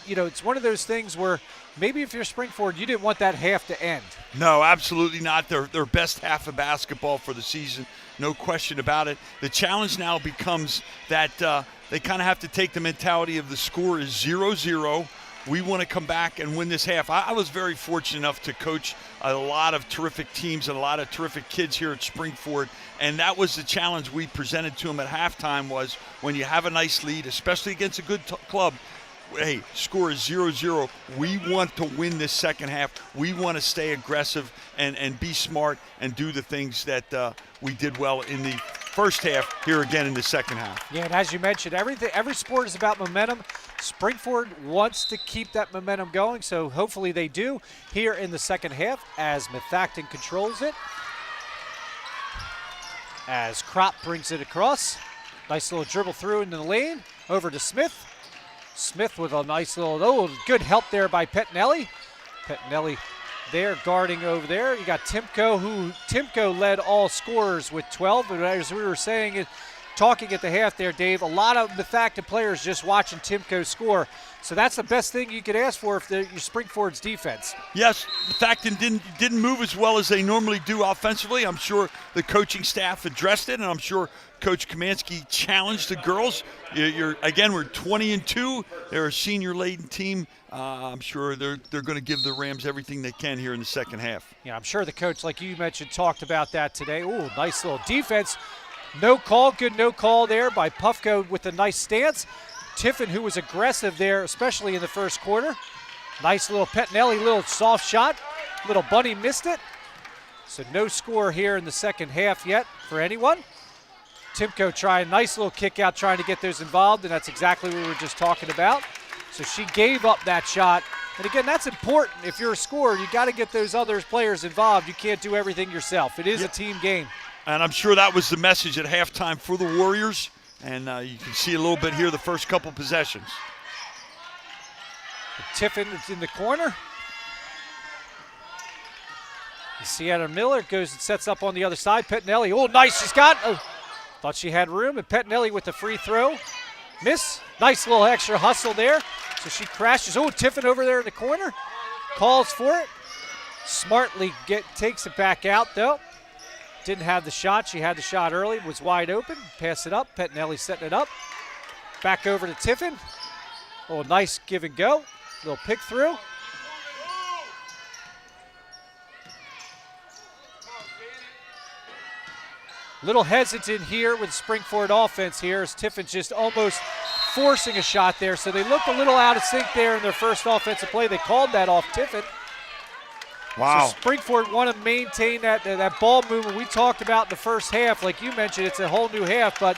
it's one of those things where maybe if you're Springford, you didn't want that half to end. No, absolutely not. Their best half of basketball for the season, no question about it. The challenge now becomes that they kind of have to take the mentality of the score is 0-0. We want to come back and win this half. I was very fortunate enough to coach a lot of terrific teams and a lot of terrific kids here at Springford, and that was the challenge we presented to them at halftime was when you have a nice lead, especially against a good club, hey, score is 0-0. We want to win this second half. We want to stay aggressive and be smart and do the things that we did well in the first half here again in the second half. Yeah, and as you mentioned, every sport is about momentum. Springford wants to keep that momentum going, so hopefully they do here in the second half as Methacton controls it. As Kropp brings it across. Nice little dribble through into the lane. Over to Smith. Smith with a nice little, good help there by Pettinelli. Pettinelli there guarding over there. You got Timko, Timko led all scorers with 12. But as we were saying, talking at the half there, Dave, a lot of Methacton players just watching Timko score. So that's the best thing you could ask for if you're Springford's defense. Yes, Methacton didn't move as well as they normally do offensively. I'm sure the coaching staff addressed it, and I'm sure Coach Kamansky challenged the girls. Again, we're 20-2. They're a senior-laden team. I'm sure they're going to give the Rams everything they can here in the second half. Yeah, I'm sure the coach, like you mentioned, talked about that today. Ooh, nice little defense. No call, good no call there by Puffco with a nice stance. Tiffin, who was aggressive there, especially in the first quarter. Nice little Pettinelli, little soft shot. Little Bunny missed it. So no score here in the second half yet for anyone. Timko trying, nice little kick out, trying to get those involved, and that's exactly what we were just talking about. So she gave up that shot. And again, that's important. If you're a scorer, you got to get those other players involved. You can't do everything yourself. It is a team game. And I'm sure that was the message at halftime for the Warriors. And you can see a little bit here the first couple possessions. Tiffin is in the corner. Sienna Miller goes and sets up on the other side. Pettinelli, oh, nice. She's got, thought she had room. And Pettinelli with the free throw. Miss. Nice little extra hustle there. So she crashes. Oh, Tiffin over there in the corner. Calls for it. Smartly takes it back out, though. Didn't have the shot. She had the shot early. Was wide open. Pass it up. Pettinelli setting it up. Back over to Tiffin. Oh, nice give and go. Little pick through. Little hesitant here with Springford offense here as Tiffin's just almost forcing a shot there. So they looked a little out of sync there in their first offensive play. They called that off Tiffin. Wow. So Springford want to maintain that ball movement we talked about in the first half. Like you mentioned, it's a whole new half, but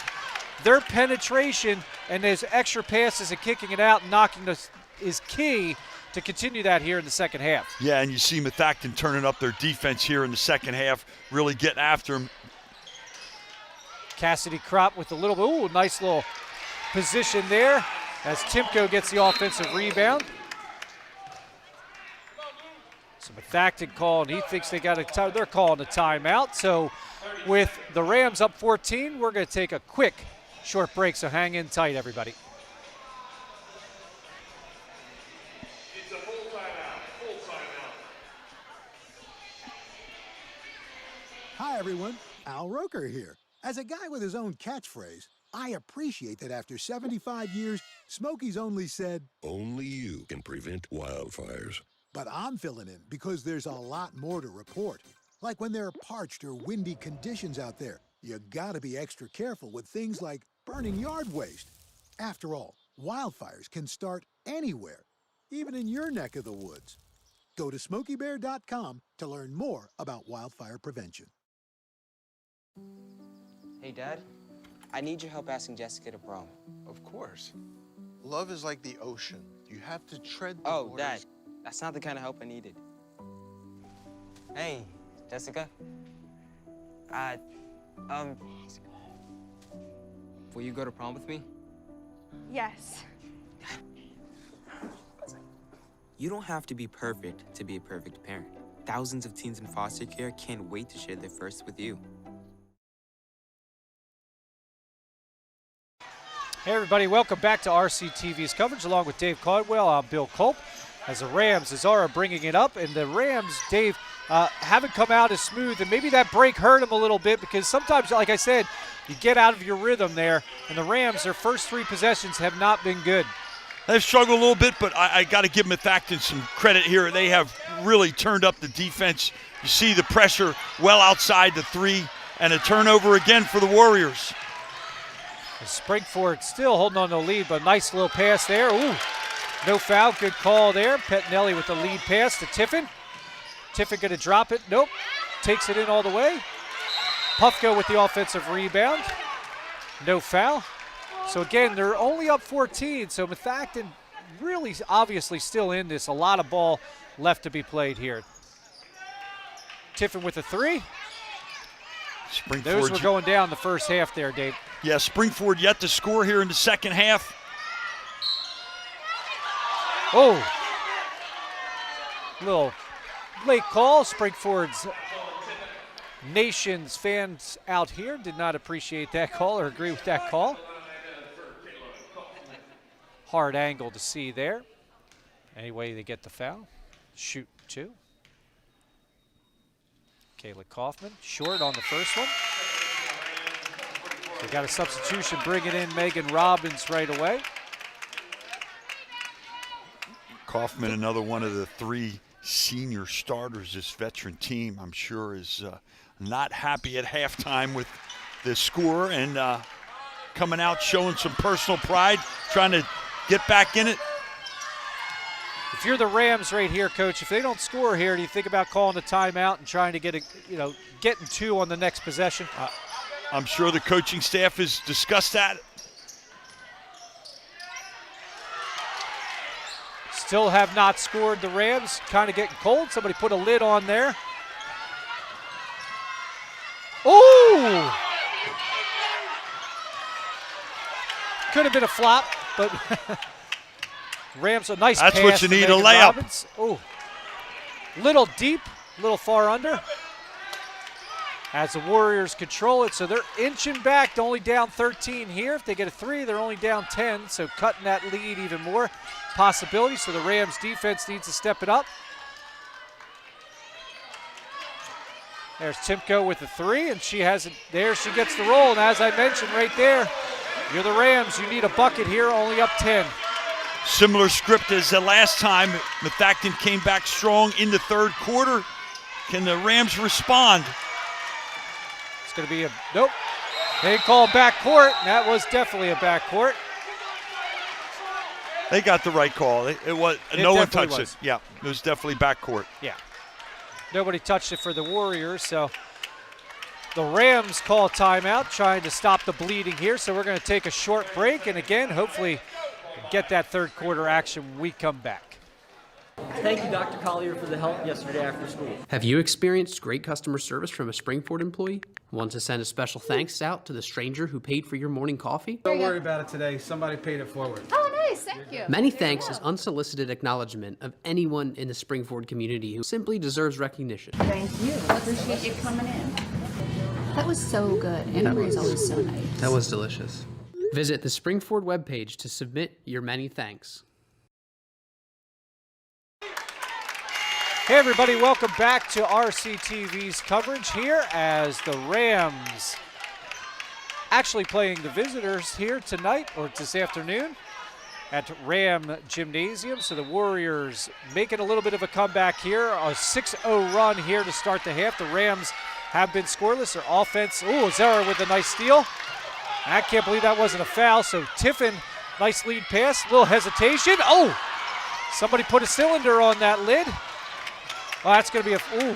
their penetration and those extra passes and kicking it out and knocking this is key to continue that here in the second half. Yeah, and you see Methacton turning up their defense here in the second half, really getting after them. Cassidy Kropp with a little, nice little position there as Timko gets the offensive rebound. So Methacton calling, he thinks they're calling a timeout. So with the Rams up 14, we're going to take a quick short break, so hang in tight, everybody. It's a full timeout. Hi, everyone. Al Roker here. As a guy with his own catchphrase, I appreciate that after 75 years, Smokey's only said, "Only you can prevent wildfires." But I'm filling in because there's a lot more to report. Like when there are parched or windy conditions out there, you gotta be extra careful with things like burning yard waste. After all, wildfires can start anywhere, even in your neck of the woods. Go to SmokeyBear.com to learn more about wildfire prevention. Hey, Dad. I need your help asking Jessica to prom. Of course. Love is like the ocean. You have to tread the waters. Dad. That's not the kind of help I needed. Hey, Jessica. Will you go to prom with me? Yes. You don't have to be perfect to be a perfect parent. Thousands of teens in foster care can't wait to share their first with you. Hey everybody, welcome back to RCTV's coverage along with Dave Caldwell. I'm Bill Culp. As the Rams, Azara bringing it up, and the Rams, Dave, haven't come out as smooth, and maybe that break hurt them a little bit because sometimes, like I said, you get out of your rhythm there, and the Rams, their first 3 possessions have not been good. They've struggled a little bit, but I got to give Methacton some credit here. They have really turned up the defense. You see the pressure well outside the 3, and a turnover again for the Warriors. Springford still holding on to the lead, but nice little pass there. Ooh, no foul, good call there. Pettinelli with the lead pass to Tiffin. Tiffin gonna drop it, nope. Takes it in all the way. Puffko with the offensive rebound. No foul. So again, they're only up 14, so Methacton really obviously still in this. A lot of ball left to be played here. Tiffin with a 3. Those were going down the first half there, Dave. Yeah, Springford yet to score here in the second half. Oh, little late call. Springford's Nation's fans out here did not appreciate that call or agree with that call. Hard angle to see there. Anyway, they get the foul. Shoot 2. Kayla Kaufman, short on the first one. They got a substitution bringing in Megan Robbins right away. Kaufman, another one of the 3 senior starters. This veteran team, I'm sure, is not happy at halftime with the score and coming out showing some personal pride, trying to get back in it. If you're the Rams right here, Coach, if they don't score here, do you think about calling a timeout and trying to get getting 2 on the next possession? I'm sure the coaching staff has discussed that. Still have not scored, the Rams. Kind of getting cold. Somebody put a lid on there. Ooh! Could have been a flop, but Rams a nice pass. That's what you need, a layup. Robbins. Ooh. Little deep, little far under. As the Warriors control it, so they're inching back. They're only down 13 here. If they get a 3, they're only down 10, so cutting that lead even more. Possibility, so the Rams defense needs to step it up. There's Timko with the 3, and she has it. There she gets the roll, and as I mentioned right there, you're the Rams. You need a bucket here, only up 10. Similar script as the last time. Methacton came back strong in the third quarter. Can the Rams respond? It's going to be a, nope. They call backcourt, and that was definitely a backcourt. They got the right call. No one touched it. Yeah, it was definitely backcourt. Yeah. Nobody touched it for the Warriors, so the Rams call timeout, trying to stop the bleeding here. So we're going to take a short break, and again, hopefully get that third quarter action when we come back. Thank you, Dr. Collier, for the help yesterday after school. Have you experienced great customer service from a Springford employee? Want to send a special thanks out to the stranger who paid for your morning coffee? Don't worry about it today. Somebody paid it forward. Oh, nice. Thank you. Many thanks is unsolicited acknowledgement of anyone in the Springford community who simply deserves recognition. Thank you. Appreciate you coming in. That was so good. Emery's always so nice. That was delicious. Visit the Springford webpage to submit your many thanks. Hey everybody, welcome back to RCTV's coverage here as the Rams actually playing the visitors here tonight or this afternoon at Ram Gymnasium. So the Warriors making a little bit of a comeback here, a 6-0 run here to start the half. The Rams have been scoreless. Their offense, ooh, Zara with a nice steal. I can't believe that wasn't a foul. So Tiffin, nice lead pass, little hesitation. Oh, somebody put a cylinder on that lid. Oh, that's going to be a, ooh.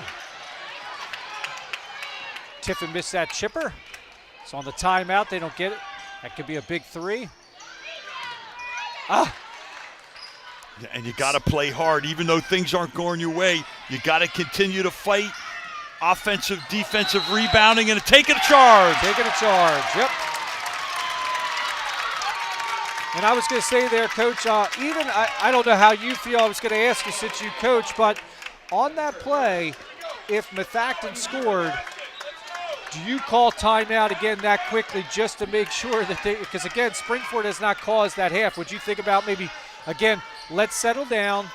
Tiffin missed that chipper. So on the timeout, they don't get it. That could be a big 3. Ah. And you got to play hard. Even though things aren't going your way, you got to continue to fight. Offensive, defensive rebounding, and taking a charge. Taking a charge, yep. And I was going to say there, Coach, I don't know how you feel. I was going to ask you since you coach, but on that play, if Methacton scored, do you call timeout again that quickly just to make sure that because again, Springford has not caused that half. Would you think about maybe, again, let's settle down.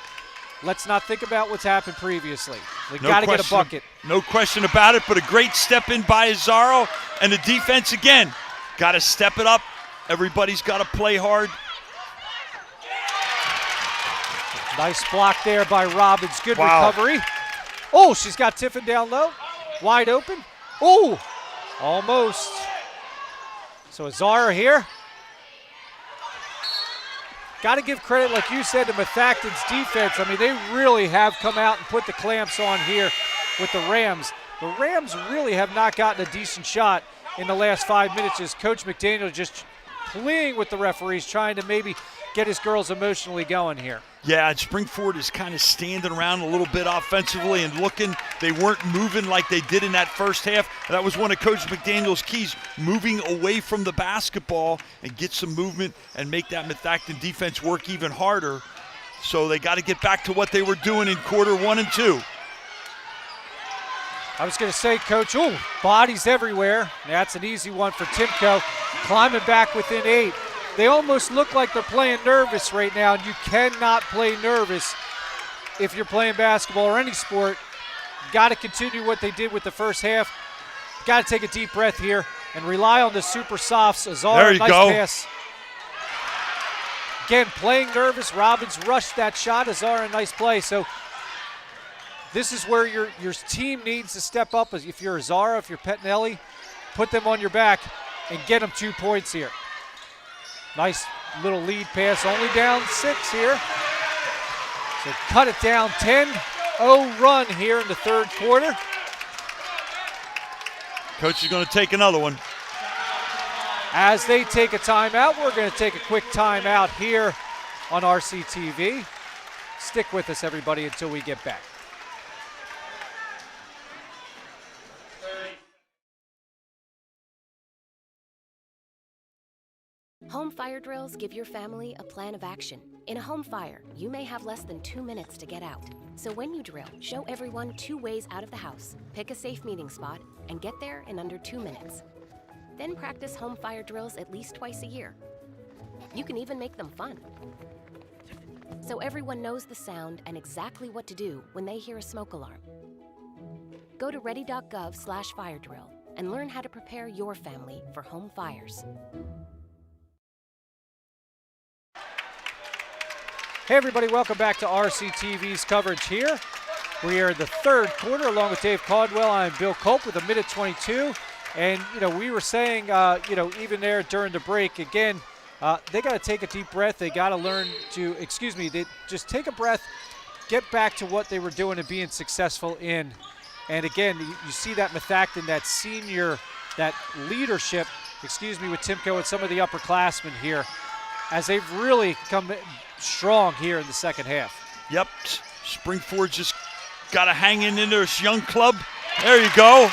Let's not think about what's happened previously. We got to get a bucket. No question about it, but a great step in by Azaro, and the defense again. Got to step it up. Everybody's got to play hard. Nice block there by Robbins. Good recovery. Oh, she's got Tiffin down low. Wide open. Oh, almost. So Azara here. Got to give credit, like you said, to Methacton's defense. I mean, they really have come out and put the clamps on here with the Rams. The Rams really have not gotten a decent shot in the last 5 minutes as Coach McDaniel just pleading with the referees, trying to maybe get his girls emotionally going here. Yeah, and Springford is kind of standing around a little bit offensively and looking. They weren't moving like they did in that first half. That was one of Coach McDaniel's keys, moving away from the basketball and get some movement and make that Methacton defense work even harder. So they got to get back to what they were doing in quarter 1 and 2. I was going to say, Coach, bodies everywhere. That's an easy one for Timko. Climbing back within 8. They almost look like they're playing nervous right now, and you cannot play nervous if you're playing basketball or any sport. Got to continue what they did with the first half. Got to take a deep breath here and rely on the super softs. Azar, there you nice go. Pass. Again, playing nervous. Robbins rushed that shot. Azar, a nice play. So this is where your team needs to step up. If you're Azara, if you're Pettinelli, put them on your back and get them 2 points here. Nice little lead pass, only down 6 here. So cut it down, 10-0 run here in the third quarter. Coach is going to take another one. As they take a timeout, we're going to take a quick timeout here on RCTV. Stick with us, everybody, until we get back. Home fire drills give your family a plan of action. In a home fire, you may have less than 2 minutes to get out. So when you drill, show everyone 2 ways out of the house, pick a safe meeting spot, and get there in under 2 minutes. Then practice home fire drills at least twice a year. You can even make them fun. So everyone knows the sound and exactly what to do when they hear a smoke alarm. Go to ready.gov/fire drill and learn how to prepare your family for home fires. Hey everybody, welcome back to RCTV's coverage here. We are in the third quarter along with Dave Caldwell. I'm Bill Culp with 1:22. And, we were saying, even there during the break, again, they got to take a deep breath. They got to learn to, they just take a breath, get back to what they were doing and being successful in. And again, you see that Methacton, that senior, that leadership, with Timko and some of the upperclassmen here, as they've really come strong here in the second half. Yep, Springford just got to hang in this young club. There you go.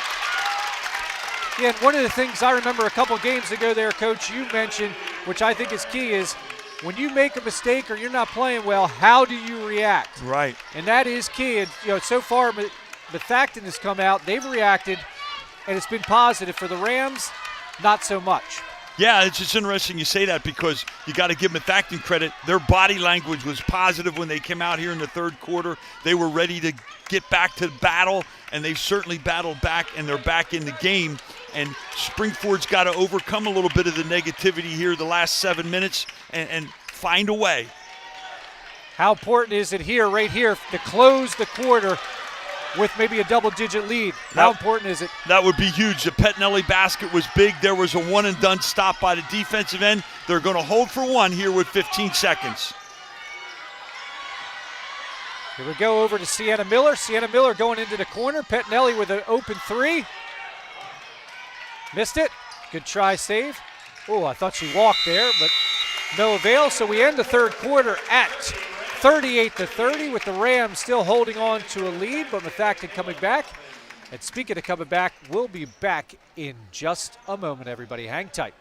Yeah, and one of the things I remember a couple games ago there, Coach, you mentioned, which I think is key, is when you make a mistake or you're not playing well, how do you react? Right. And that is key. And, so far, Methacton has come out, they've reacted, and it's been positive. For the Rams, not so much. Yeah, it's just interesting you say that because you got to give Methacton credit. Their body language was positive when they came out here in the third quarter. They were ready to get back to battle, and they've certainly battled back, and they're back in the game. And Springford's got to overcome a little bit of the negativity here the last 7 minutes and find a way. How important is it here, right here, to close the quarter with maybe a double-digit lead? How important is it? That would be huge. The Pettinelli basket was big. There was a one-and-done stop by the defensive end. They're going to hold for one here with 15 seconds. Here we go over to Sienna Miller. Sienna Miller going into the corner. Pettinelli with an open three. Missed it. Good try, save. Oh, I thought she walked there, but no avail. So we end the third quarter at 38-30 with the Rams still holding on to a lead, but Methacton coming back. And speaking of coming back, we'll be back in just a moment, everybody. Hang tight.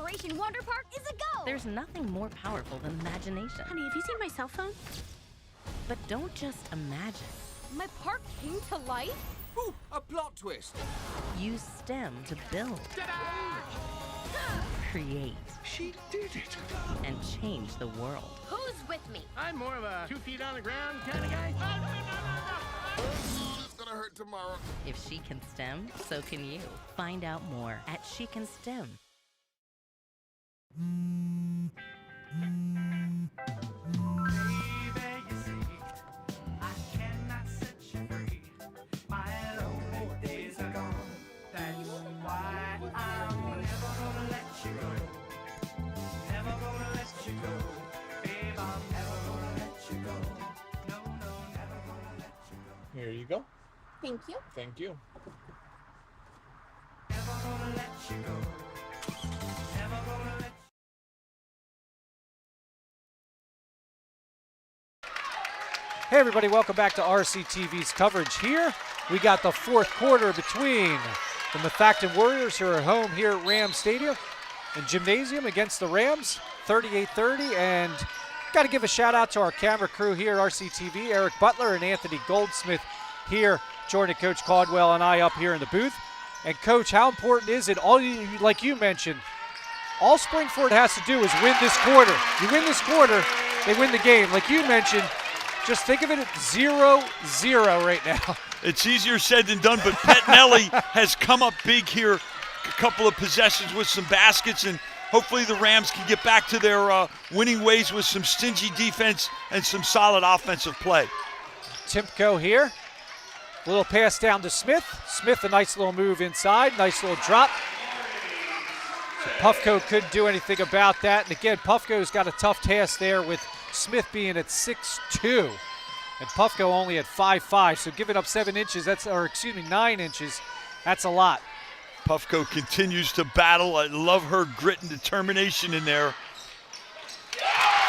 Operation Wonder Park is a go! There's nothing more powerful than imagination. Honey, have you seen my cell phone? But don't just imagine. My park came to life? Ooh, a plot twist. Use STEM to build, create, She did it. and change the world. Who's with me? I'm more of a 2 feet on the ground kind of guy. It's gonna hurt tomorrow. If she can STEM, so can you. Find out more at She Can STEM. Here you go. Thank you. Thank you. Hey everybody, welcome back to RCTV's coverage here. We got the fourth quarter between the Methacton Warriors, who are at home here at Rams Stadium and Gymnasium against the Rams, 38-30. And got to give a shout out to our camera crew here at RCTV, Eric Butler and Anthony Goldsmith here, joining Coach Caldwell and I up here in the booth. And Coach, how important is it, like you mentioned, all Springford has to do is win this quarter. You win this quarter, they win the game. Like you mentioned, just think of it at 0-0 right now. It's easier said than done, but Pettinelli has come up big here. A couple of possessions with some baskets, and hopefully the Rams can get back to their winning ways with some stingy defense and some solid offensive play. Timko here. A little pass down to Smith. Smith, a nice little move inside. Nice little drop. So Puffco couldn't do anything about that. And again, Puffco's got a tough task there with Smith being at 6'2", and Puffco only at 5'5", so giving up 9 inches, that's a lot. Puffco continues to battle. I love her grit and determination in there.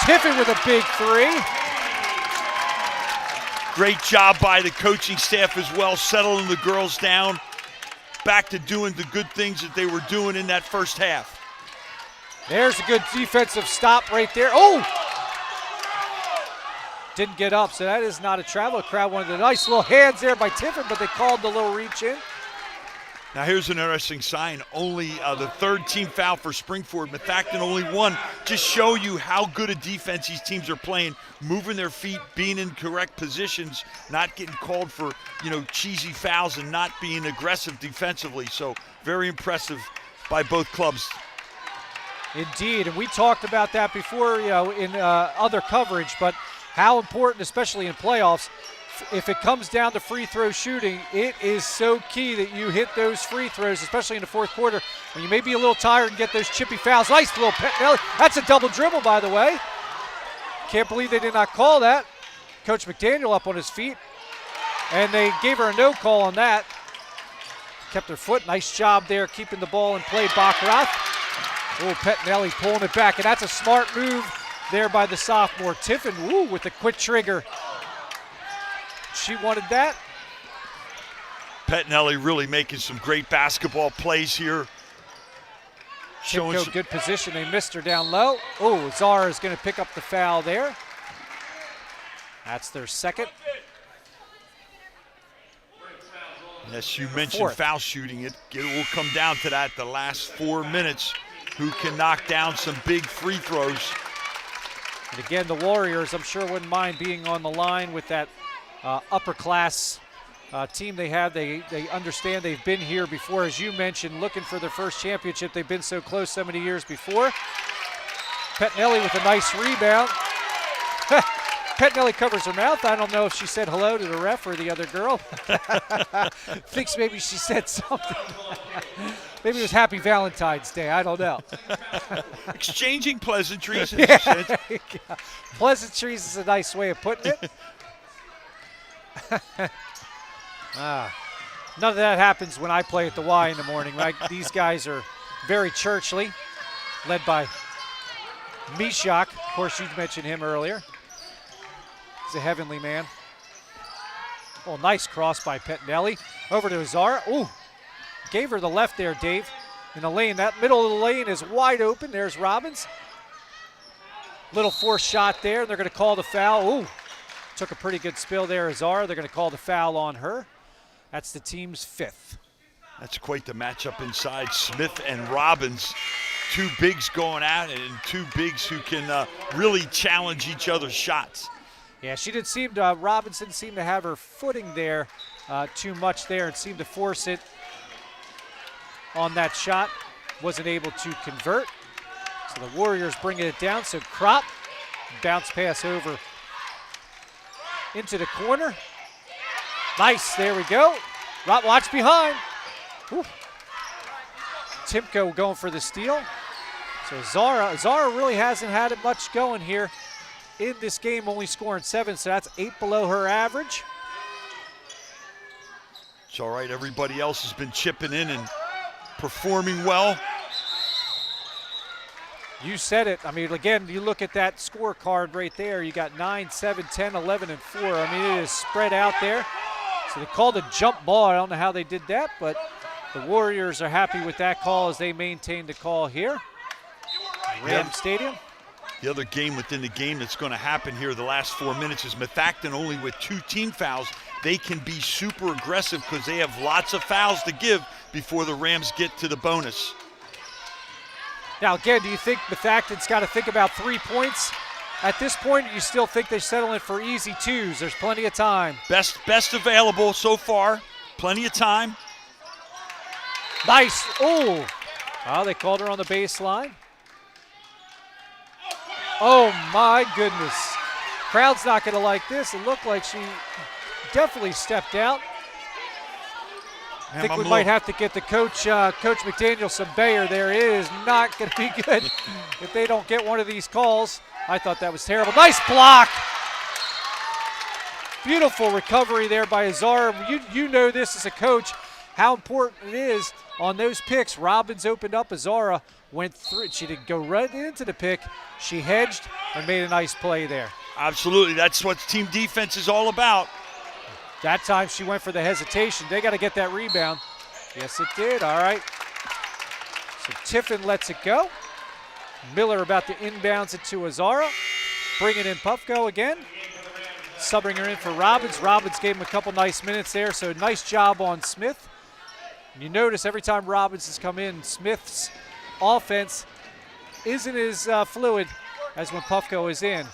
Tiffin with a big three. Great job by the coaching staff as well, settling the girls down, back to doing the good things that they were doing in that first half. There's a good defensive stop right there. Oh! Didn't get up, so that is not a travel. Crowd wanted the nice little hands there by Tiffin, but they called the little reach in. Now here's an interesting sign. Only the third team foul for Springford. Methacton only one. Just show you how good a defense these teams are playing, moving their feet, being in correct positions, not getting called for, cheesy fouls and not being aggressive defensively. So very impressive by both clubs. Indeed, and we talked about that before, in other coverage, but how important, especially in playoffs, if it comes down to free throw shooting, it is so key that you hit those free throws, especially in the fourth quarter, when you may be a little tired and get those chippy fouls. Nice little Pettinelli. That's a double dribble, by the way. Can't believe they did not call that. Coach McDaniel up on his feet, and they gave her a no call on that. Kept her foot. Nice job there keeping the ball in play, Baccarat. Oh, Pettinelli pulling it back, and that's a smart move there by the sophomore. Tiffin, with the quick trigger. She wanted that. Pettinelli really making some great basketball plays here. Showing good position. They missed her down low. Oh, Zara is going to pick up the foul there. That's their second. Yes, you mentioned foul shooting. It will come down to that the last 4 minutes. Who can knock down some big free throws. And again, the Warriors, I'm sure wouldn't mind being on the line with that upper class team they have. They understand they've been here before, as you mentioned, looking for their first championship. They've been so close so many years before. Pettinelli with a nice rebound. Pettinelli covers her mouth. I don't know if she said hello to the ref or the other girl. Thinks maybe she said something. Maybe it was Happy Valentine's Day. I don't know. Exchanging pleasantries. Yeah, pleasantries is a nice way of putting it. None of that happens when I play at the Y in the morning, right? These guys are very churchly, led by Mishak. Of course, you mentioned him earlier. He's a heavenly man. Oh, nice cross by Pettinelli. Over to Zara. Ooh, gave her the left there, Dave. in the lane. That middle of the lane is wide open. There's Robbins. Little forced shot there. They're going to call the foul. Ooh, took a pretty good spill there, Azara. They're going to call the foul on her. That's the team's 5th. That's quite the matchup inside. Smith and Robbins, two bigs going at it, and two bigs who can really challenge each other's shots. Yeah, Robbins didn't seem to have her footing there too much there and seemed to force it on that shot. Wasn't able to convert. So the Warriors bringing it down. So Kropp, bounce pass over into the corner. Nice, there we go. Watch behind. Whew. Timko going for the steal. So Zara really hasn't had it much going here in this game, only scoring 7, so that's 8 below her average. It's all right, everybody else has been chipping in and performing well. You said it. I mean, again, you look at that scorecard right there. You got 9, 7, 10, 11, and 4. I mean, it is spread out there. So they called a jump ball. I don't know how they did that, but the Warriors are happy with that call as they maintain the call here. Ram Stadium. The other game within the game that's going to happen here the last 4 minutes is Methacton only with 2 team fouls. They can be super aggressive because they have lots of fouls to give before the Rams get to the bonus. Now, again, do you think Methacton's got to think about 3 points at this point, or you still think they're settling for easy 2s? There's plenty of time. Best available so far. Plenty of time. Nice. Oh, they called her on the baseline. Oh, my goodness. Crowd's not going to like this. It looked like she definitely stepped out. I think we might have to get the Coach McDaniel some Bayer there. It is not going to be good if they don't get one of these calls. I thought that was terrible. Nice block. Beautiful recovery there by Azar. You know this as a coach, how important it is on those picks. Robbins opened up. Azara went through. She didn't go right into the pick. She hedged and made a nice play there. Absolutely. That's what team defense is all about. That time she went for the hesitation. They got to get that rebound. Yes, it did. All right. So Tiffin lets it go. Miller about to inbounds it to Azara. Bringing in Puffco again. Subbing her in for Robbins. Robbins gave him a couple nice minutes there, so nice job on Smith. And you notice every time Robbins has come in, Smith's offense isn't as fluid as when Puffco is in.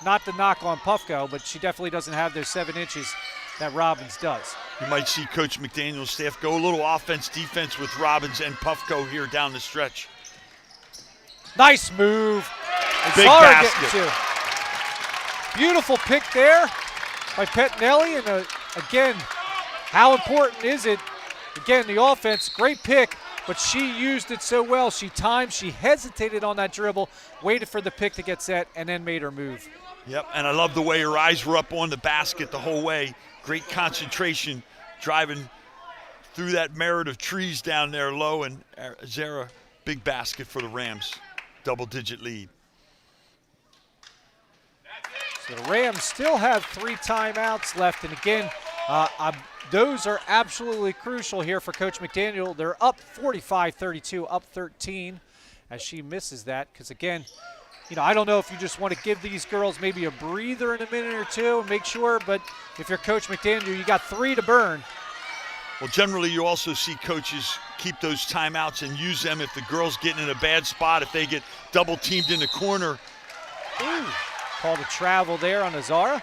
Not to knock on Puffco, but she definitely doesn't have those 7 inches that Robbins does. You might see Coach McDaniel's staff go a little offense-defense with Robbins and Puffco here down the stretch. Nice move. Big Zara basket. Beautiful pick there by Pettinelli. And again, how important is it? Again, the offense, great pick, but she used it so well. She timed, she hesitated on that dribble, waited for the pick to get set, and then made her move. Yep, and I love the way her eyes were up on the basket the whole way. Great concentration, driving through that merit of trees down there low, and Zara, big basket for the Rams. Double-digit lead. So the Rams still have 3 timeouts left, and again, those are absolutely crucial here for Coach McDaniel. They're up 45-32, up 13, as she misses that, because again, you know, I don't know if you just want to give these girls maybe a breather in a minute or two and make sure, but if you're Coach McDaniel, you got 3 to burn. Well, generally you also see coaches keep those timeouts and use them if the girl's getting in a bad spot, if they get double teamed in the corner. Ooh, called a travel there on Azara.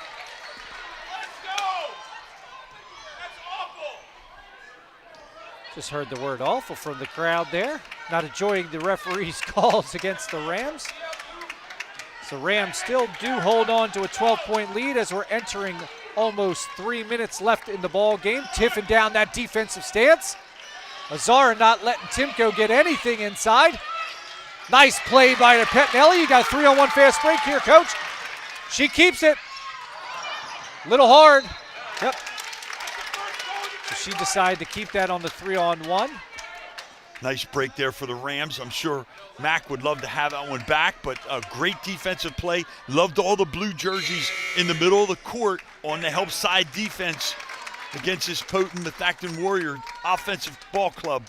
Just heard the word awful from the crowd there. Not enjoying the referee's calls against the Rams. So Rams still do hold on to a 12-point lead as we're entering almost 3 minutes left in the ball game. Tiffin down that defensive stance. Azara not letting Timko get anything inside. Nice play by Pettinelli. You got a 3-on-1 fast break here, Coach. She keeps it. Little hard. Yep. So she decided to keep that on the 3-on-1. Nice break there for the Rams. I'm sure Mac would love to have that one back, but a great defensive play. Loved all the blue jerseys in the middle of the court on the help side defense against this potent Methacton Warrior offensive ball club.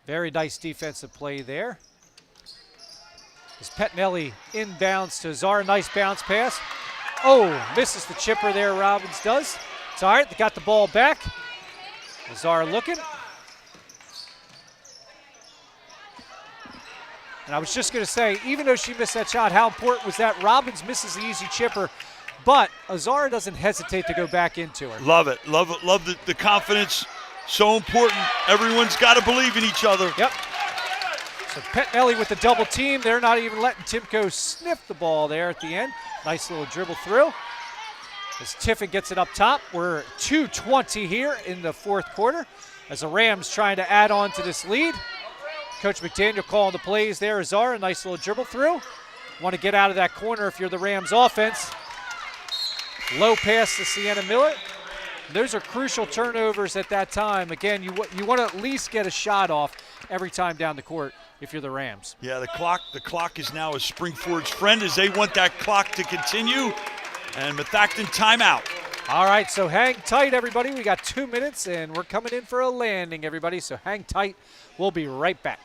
Very nice defensive play there. As Pettinelli inbounds to Zara, nice bounce pass. Oh, misses the chipper there, Robbins does. It's all right, they got the ball back. Zara looking. And I was just going to say, even though she missed that shot, how important was that? Robbins misses the easy chipper, but Azara doesn't hesitate to go back into her. Love it. Love the confidence. So important. Everyone's got to believe in each other. Yep. So Pettinelli with the double team. They're not even letting Timko sniff the ball there at the end. Nice little dribble through. As Tiffin gets it up top, we're 2:20 here in the fourth quarter as the Rams trying to add on to this lead. Coach McDaniel calling the plays there. Azara, nice little dribble through. Want to get out of that corner if you're the Rams offense. Low pass to Sienna Miller. Those are crucial turnovers at that time. Again, you want to at least get a shot off every time down the court if you're the Rams. Yeah, the clock is now Springford's friend as they want that clock to continue. And Methacton timeout. All right, so hang tight, everybody. We got 2 minutes, and we're coming in for a landing, everybody. So hang tight. We'll be right back.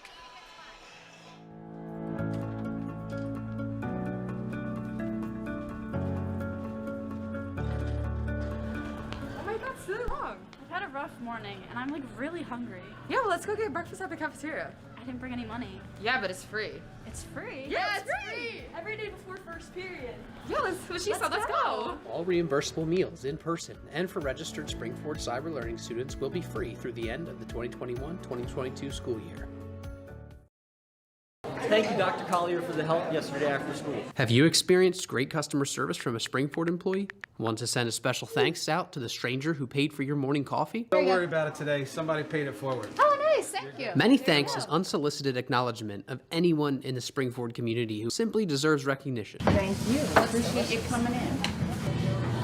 Oh my God, so long. I've had a rough morning, and I'm like really hungry. Yeah, well, let's go get breakfast at the cafeteria. I didn't bring any money. Yeah, but it's free. It's free? Yeah, it's free. Every day before first period. Yeah, let's go. All reimbursable meals in person and for registered Springford Cyber Learning students will be free through the end of the 2021-2022 school year. Thank you, Dr. Collier, for the help yesterday after school. Have you experienced great customer service from a Springford employee? Want to send a special thanks out to the stranger who paid for your morning coffee? Don't worry about it today. Somebody paid it forward. Oh, nice. Thank you. Many thanks is unsolicited acknowledgement of anyone in the Springford community who simply deserves recognition. Thank you. Appreciate you coming in.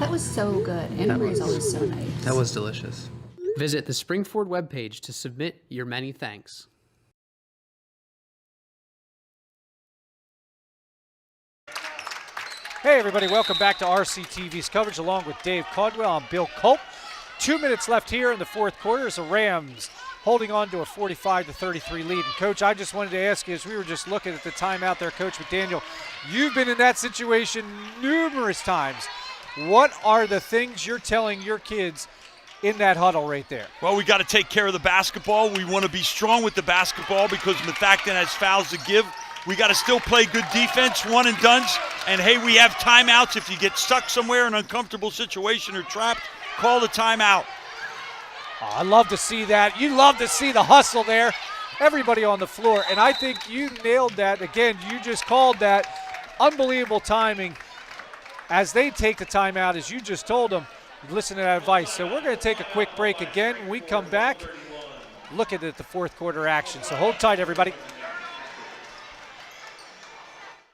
That was so good. Emery's always so nice. That was delicious. Visit the Springford webpage to submit your many thanks. Hey everybody, welcome back to RCTV's coverage along with Dave Caldwell. I'm Bill Culp. 2 minutes left here in the fourth quarter as the Rams holding on to a 45-33 lead. And Coach, I just wanted to ask you, as we were just looking at the timeout there, Coach McDaniel, you've been in that situation numerous times. What are the things you're telling your kids in that huddle right there? Well, we got to take care of the basketball. We want to be strong with the basketball because Methacton has fouls to give. We got to still play good defense, one and dones. And, hey, we have timeouts. If you get stuck somewhere in an uncomfortable situation or trapped, call the timeout. Oh, I love to see that. You love to see the hustle there. Everybody on the floor. And I think you nailed that. Again, you just called that. Unbelievable timing as they take the timeout, as you just told them. Listen to that advice. So we're going to take a quick break again. When we come back, looking at the fourth quarter action. So hold tight, everybody.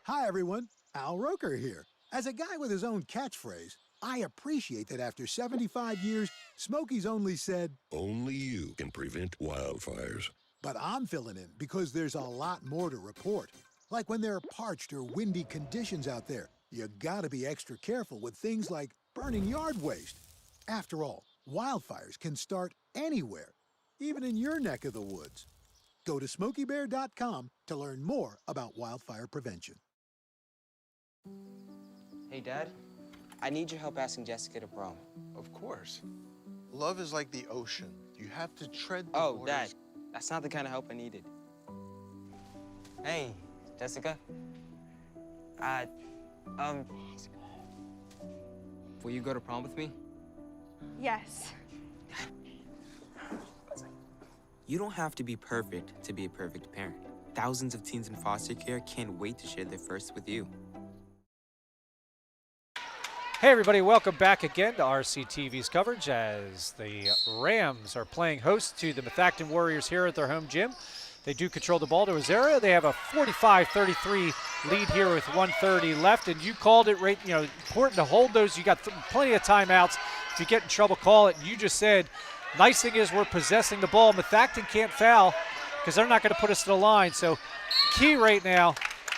Hi, everyone. Al Roker here. As a guy with his own catchphrase, I appreciate that after 75 years, Smokey's only said, Only you can prevent wildfires. But I'm filling in because there's a lot more to report. Like when there are parched or windy conditions out there, you gotta be extra careful with things like burning yard waste. After all, wildfires can start anywhere, even in your neck of the woods. Go to SmokeyBear.com to learn more about wildfire prevention. Hey, Dad. I need your help asking Jessica to prom. Of course. Love is like the ocean. You have to tread the Oh, waters. Dad. That's not the kind of help I needed. Hey, Jessica. Will you go to prom with me? Yes. You don't have to be perfect to be a perfect parent. Thousands of teens in foster care can't wait to share their first with you. Hey everybody, welcome back again to RCTV's coverage as the Rams are playing host to the Methacton Warriors here at their home gym. They do control the ball to Azaria. They have a 45-33 lead here with 1:30 left, and you called it right, important to hold those. You got plenty of timeouts. If you get in trouble, call it. You just said, nice thing is we're possessing the ball. Methacton can't foul because they're not going to put us to the line. So key right now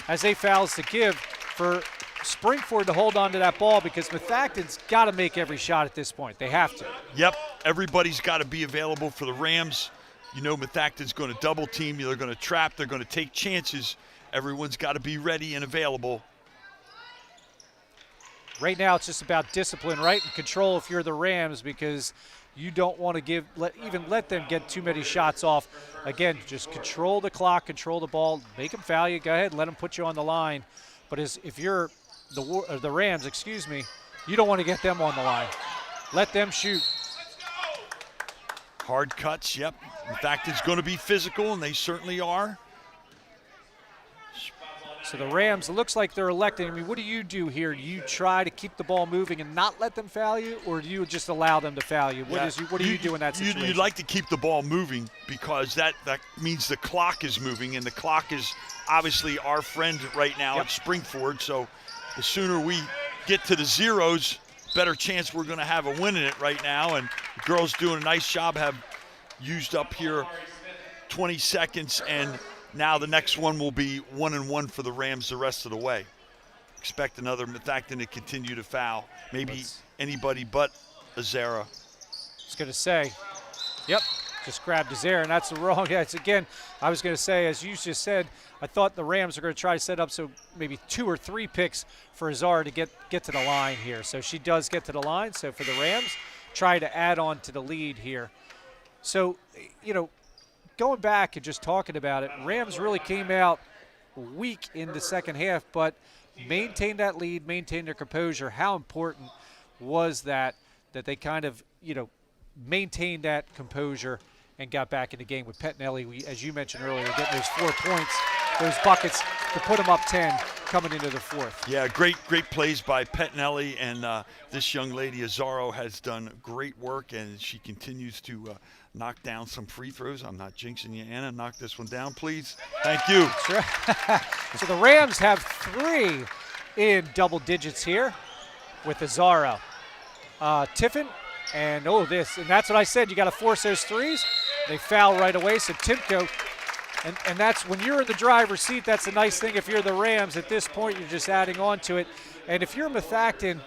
as they fouls to give for Springford to hold on to that ball because Methacton's got to make every shot at this point. They have to. Yep, everybody's got to be available for the Rams. You know Methacton's going to double team you. They're going to trap. They're going to take chances. Everyone's got to be ready and available. Right now it's just about discipline, right, and control if you're the Rams, because you don't want to let them get too many shots off. Again, just control the clock, control the ball, make them foul you. Go ahead, let them put you on the line. But if you're the Rams, you don't want to get them on the line. Let them shoot. Hard cuts, yep. Methacton's going to be physical, and they certainly are. So the Rams, it looks like they're electing. I mean, what do you do here? Do you try to keep the ball moving and not let them foul you, or do you just allow them to foul you? What do you do in that situation? You'd like to keep the ball moving, because that means the clock is moving, and the clock is obviously our friend right now at Springford. So the sooner we get to the zeros, better chance we're going to have a win in it right now. And the girls doing a nice job, have used up here 20 seconds, and now the next one will be 1-1 for the Rams the rest of the way. Expect another Methacton to continue to foul. Maybe anybody but Azara. I was going to say, yep, just grabbed Azara, and that's the wrong. Yeah, it's again, I was going to say, as you just said, I thought the Rams are going to try to set up so maybe 2 or 3 picks for Azara to get to the line here. So she does get to the line. So for the Rams, try to add on to the lead here. So, you know, going back and just talking about it, Rams really came out weak in the second half, but maintained that lead, maintained their composure. How important was that they kind of, you know, maintained that composure and got back in the game with Pettinelli, as you mentioned earlier, getting those 4 points, those buckets to put them up 10 coming into the fourth. Yeah, great plays by Pettinelli, and this young lady, Azaro, has done great work, and she continues to knock down some free throws. I'm not jinxing you, Anna. Knock this one down, please. Thank you. Sure. So the Rams have 3 in double digits here with Azaro. Tiffin, and that's what I said. You got to force those threes. They foul right away, so Timko, and that's when you're in the driver's seat, that's the nice thing. If you're the Rams, at this point, you're just adding on to it. And if you're Methacton,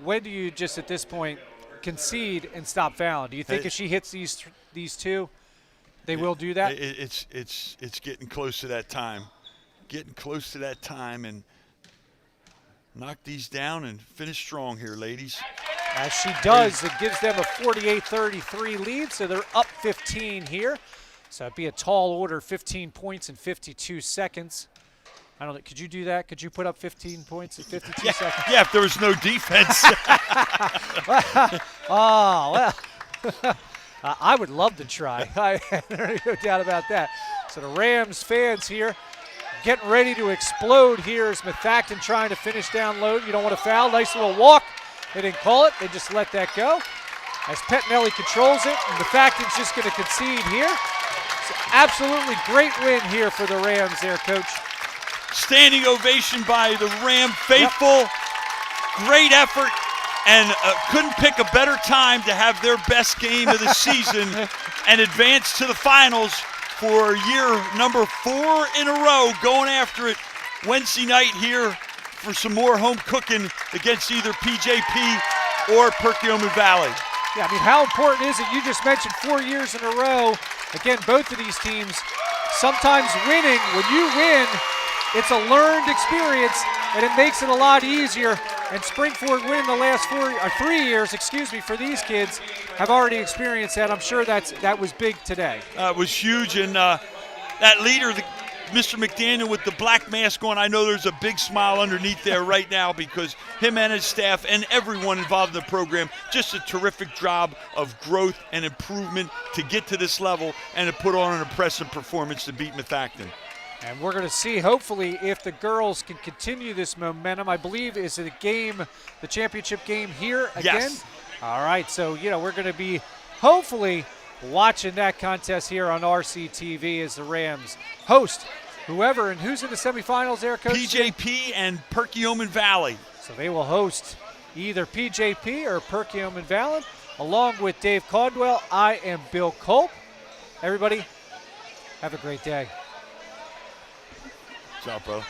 when do you just at this point concede and stop fouling? Do you think if she hits these 2, they will do that? It's getting close to that time. Getting close to that time, and knock these down and finish strong here, ladies. As she does, it gives them a 48-33 lead, so they're up 15 here. So it'd be a tall order, 15 points in 52 seconds. I don't know, could you do that? Could you put up 15 points in 52 seconds? Yeah, if there was no defense. Oh, well, I would love to try. There's no doubt about that. So the Rams fans here getting ready to explode here as Methacton trying to finish down low. You don't want to foul. Nice little walk. They didn't call it. They just let that go. As Pettinelli controls it, and Methacton's just going to concede here. So absolutely great win here for the Rams there, Coach. Standing ovation by the Ram faithful. Yep. Great effort, and couldn't pick a better time to have their best game of the season and advance to the finals for year number 4 in a row, going after it Wednesday night here for some more home cooking against either PJP or Perkiomen Valley. Yeah, I mean, how important is it? You just mentioned 4 years in a row. Again, both of these teams sometimes winning. When you win, it's a learned experience, and it makes it a lot easier. And Springford winning the last 3 years, for these kids have already experienced that. I'm sure that was big today. It was huge, and that leader, Mr. McDaniel with the black mask on, I know there's a big smile underneath there right now, because him and his staff and everyone involved in the program, just a terrific job of growth and improvement to get to this level and to put on an impressive performance to beat Methacton. And we're going to see, hopefully, if the girls can continue this momentum. I believe, is it the championship game here again? Yes. All right, so, we're going to be hopefully watching that contest here on RCTV as the Rams host whoever, and who's in the semifinals there, Coach? PJP and Perkiomen Valley. So they will host either PJP or Perkiomen Valley. Along with Dave Caldwell, I am Bill Culp. Everybody, have a great day. What's up, bro?